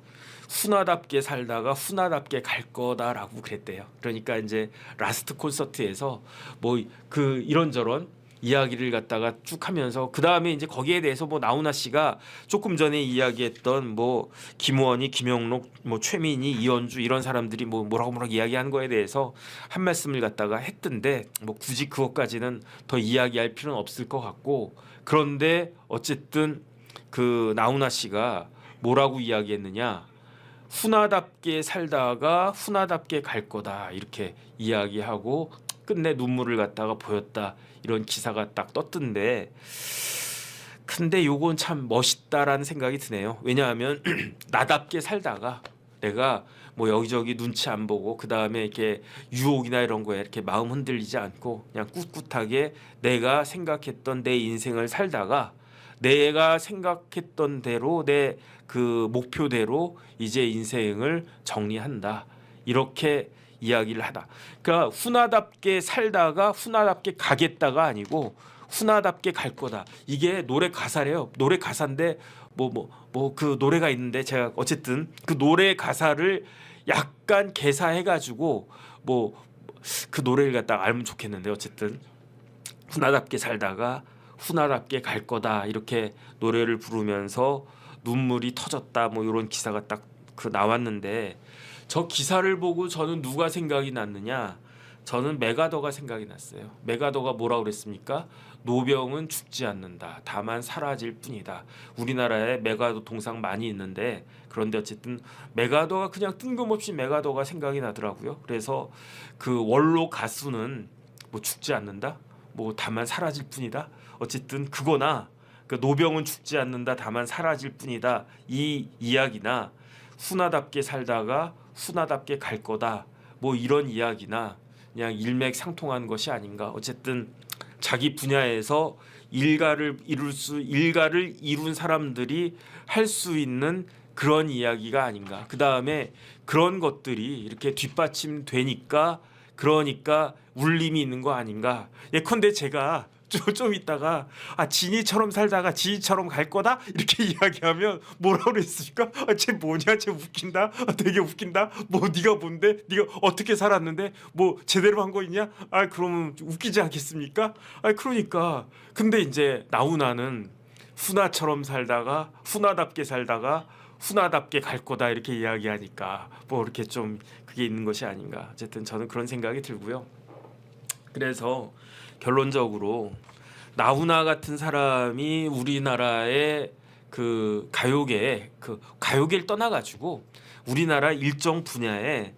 훈화답게 살다가 훈화답게 갈 거다라고 그랬대요. 그러니까 이제 라스트 콘서트에서 그 이런저런 이야기를 갖다가 쭉 하면서 그 다음에 이제 거기에 대해서 나훈아 씨가 조금 전에 이야기했던 김우원이, 김영록, 최민희, 이현주 이런 사람들이 뭐라고 이야기하는 거에 대해서 한 말씀을 갖다가 했던데 굳이 그것까지는 더 이야기할 필요는 없을 것 같고 그런데 어쨌든 그 나훈아 씨가 뭐라고 이야기했느냐? 훈화답게 살다가 훈화답게 갈 거다 이렇게 이야기하고 끝내 눈물을 갖다가 보였다. 이런 기사가 딱 떴던데 근데 요건 참 멋있다라는 생각이 드네요. 왜냐하면 나답게 살다가 내가 여기저기 눈치 안 보고 그 다음에 이렇게 유혹이나 이런 거에 이렇게 마음 흔들리지 않고 그냥 꿋꿋하게 내가 생각했던 내 인생을 살다가 내가 생각했던 대로 내 그 목표대로 이제 인생을 정리한다. 이렇게 이야기를 하다. 그러니까 훈화답게 살다가 훈화답게 가겠다가 아니고 훈화답게 갈 거다. 이게 노래 가사래요. 노래 가사인데 그 노래가 있는데 제가 어쨌든 그 노래 가사를 약간 개사해가지고 그 노래를 갖다가 알면 좋겠는데 어쨌든 훈화답게 살다가 훈화답게 갈 거다 이렇게 노래를 부르면서 눈물이 터졌다 이런 기사가 딱 나왔는데 저 기사를 보고 저는 누가 생각이 났느냐? 저는 메가더가 생각이 났어요. 메가더가 뭐라고 그랬습니까? 노병은 죽지 않는다. 다만 사라질 뿐이다. 우리나라에 메가더 동상 많이 있는데 그런데 어쨌든 메가더가 그냥 뜬금없이 메가더가 생각이 나더라고요. 그래서 그 원로 가수는 죽지 않는다. 다만 사라질 뿐이다. 어쨌든 그거나 그 노병은 죽지 않는다 다만 사라질 뿐이다 이 이야기나 훈하답게 살다가 훈하답게 갈 거다 뭐 이런 이야기나 그냥 일맥상통한 것이 아닌가. 어쨌든 자기 분야에서 일가를 이룬 사람들이 할 수 있는 그런 이야기가 아닌가. 그 다음에 그런 것들이 이렇게 뒷받침되니까 그러니까 울림이 있는 거 아닌가. 예컨대 제가 좀 있다가 진이처럼 살다가 지희처럼 갈 거다 이렇게 이야기하면 뭐라 그랬습니까? 쟤 뭐냐, 쟤 웃긴다, 되게 웃긴다. 뭐 네가 뭔데, 네가 어떻게 살았는데 뭐 제대로 한 거 있냐? 그러면 웃기지 않겠습니까? 그러니까 근데 이제 나훈아는 훈아처럼 살다가 훈아답게 살다가 훈아답게 갈 거다 이렇게 이야기하니까 뭐 이렇게 좀 그게 있는 것이 아닌가. 어쨌든 저는 그런 생각이 들고요. 그래서 결론적으로 나훈아 같은 사람이 우리나라의 그 가요계를 떠나가지고 우리나라 일정 분야에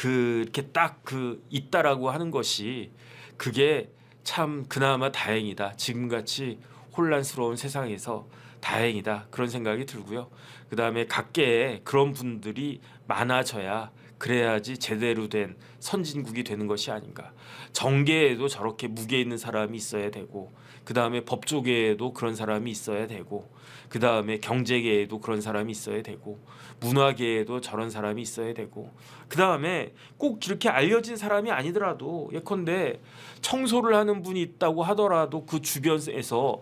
이렇게 딱 있다라고 하는 것이 그게 참 그나마 다행이다. 지금같이 혼란스러운 세상에서 다행이다 그런 생각이 들고요. 그 다음에 각계에 그런 분들이 많아져야 그래야지 제대로 된 선진국이 되는 것이 아닌가. 정계에도 저렇게 무게 있는 사람이 있어야 되고 그 다음에 법조계에도 그런 사람이 있어야 되고 그 다음에 경제계에도 그런 사람이 있어야 되고 문화계에도 저런 사람이 있어야 되고 그 다음에 꼭 이렇게 알려진 사람이 아니더라도 예컨대 청소를 하는 분이 있다고 하더라도 그 주변에서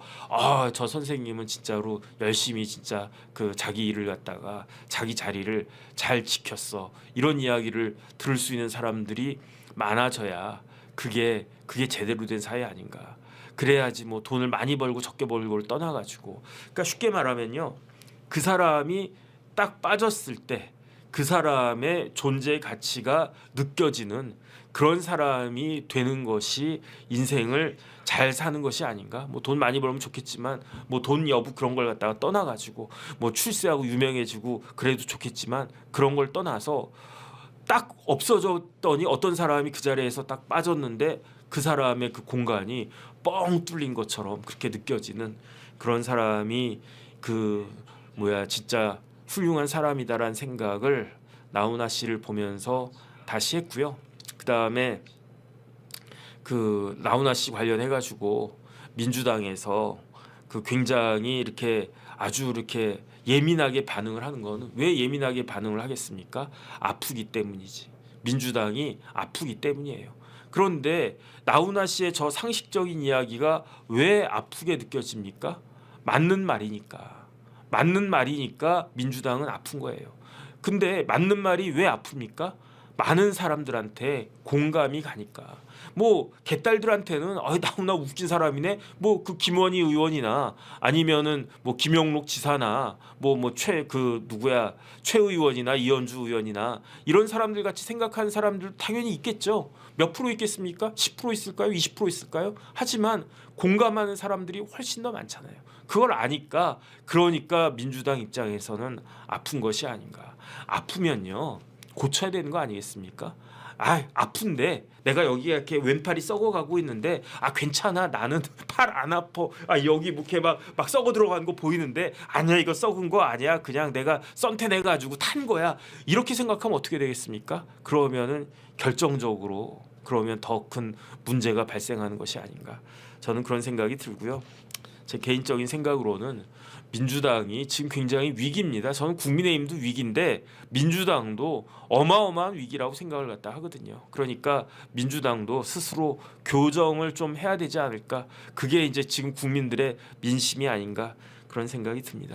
저 선생님은 진짜로 열심히 진짜 그 자기 일을 갖다가 자기 자리를 잘 지켰어 이런 이야기를 들을 수 있는 사람들이 많아져야 그게 제대로 된 사회 아닌가. 그래야지 뭐 돈을 많이 벌고 적게 벌고를 떠나가지고 그러니까 쉽게 말하면요 그 사람이 딱 빠졌을 때 그 사람의 존재의 가치가 느껴지는 그런 사람이 되는 것이 인생을 잘 사는 것이 아닌가. 뭐 돈 많이 벌면 좋겠지만 뭐 돈 여부 그런 걸 갖다가 떠나가지고 뭐 출세하고 유명해지고 그래도 좋겠지만 그런 걸 떠나서 딱 없어졌더니 어떤 사람이 그 자리에서 딱 빠졌는데 그 사람의 그 공간이 뻥 뚫린 것처럼 그렇게 느껴지는 그런 사람이 진짜 훌륭한 사람이다라는 생각을 나훈아 씨를 보면서 다시 했고요. 그 다음에 나훈아 씨 관련해 가지고 민주당에서 굉장히 이렇게 아주 이렇게 예민하게 반응을 하는 거는 왜 예민하게 반응을 하겠습니까? 아프기 때문이지. 민주당이 아프기 때문이에요. 그런데 나훈아 씨의 저 상식적인 이야기가 왜 아프게 느껴집니까? 맞는 말이니까. 맞는 말이니까 민주당은 아픈 거예요. 근데 맞는 말이 왜 아픕니까? 많은 사람들한테 공감이 가니까. 뭐 개딸들한테는 나훈아 웃긴 사람이네. 뭐 김원희 의원이나 아니면은 뭐 김영록 지사나 최 의원이나 이현주 의원이나 이런 사람들 같이 생각하는 사람들 당연히 있겠죠. 몇 프로 있겠습니까? 10% 있을까요? 20% 있을까요? 하지만 공감하는 사람들이 훨씬 더 많잖아요. 그걸 아니까 그러니까 민주당 입장에서는 아픈 것이 아닌가. 아프면요 고쳐야 되는 거 아니겠습니까? 아픈데 내가 여기 이렇게 왼팔이 썩어가고 있는데 괜찮아 나는 팔 안 아파. 여기 이렇게 막 썩어 들어가는 거 보이는데 아니야 이거 썩은 거 아니야 그냥 내가 썬텐 해가지고 탄 거야 이렇게 생각하면 어떻게 되겠습니까? 그러면은 결정적으로 그러면 더 큰 문제가 발생하는 것이 아닌가. 저는 그런 생각이 들고요. 제 개인적인 생각으로는 민주당이 지금 굉장히 위기입니다. 저는 국민의힘도 위기인데 민주당도 어마어마한 위기라고 생각을 갖다 하거든요. 그러니까 민주당도 스스로 교정을 좀 해야 되지 않을까. 그게 이제 지금 국민들의 민심이 아닌가 그런 생각이 듭니다.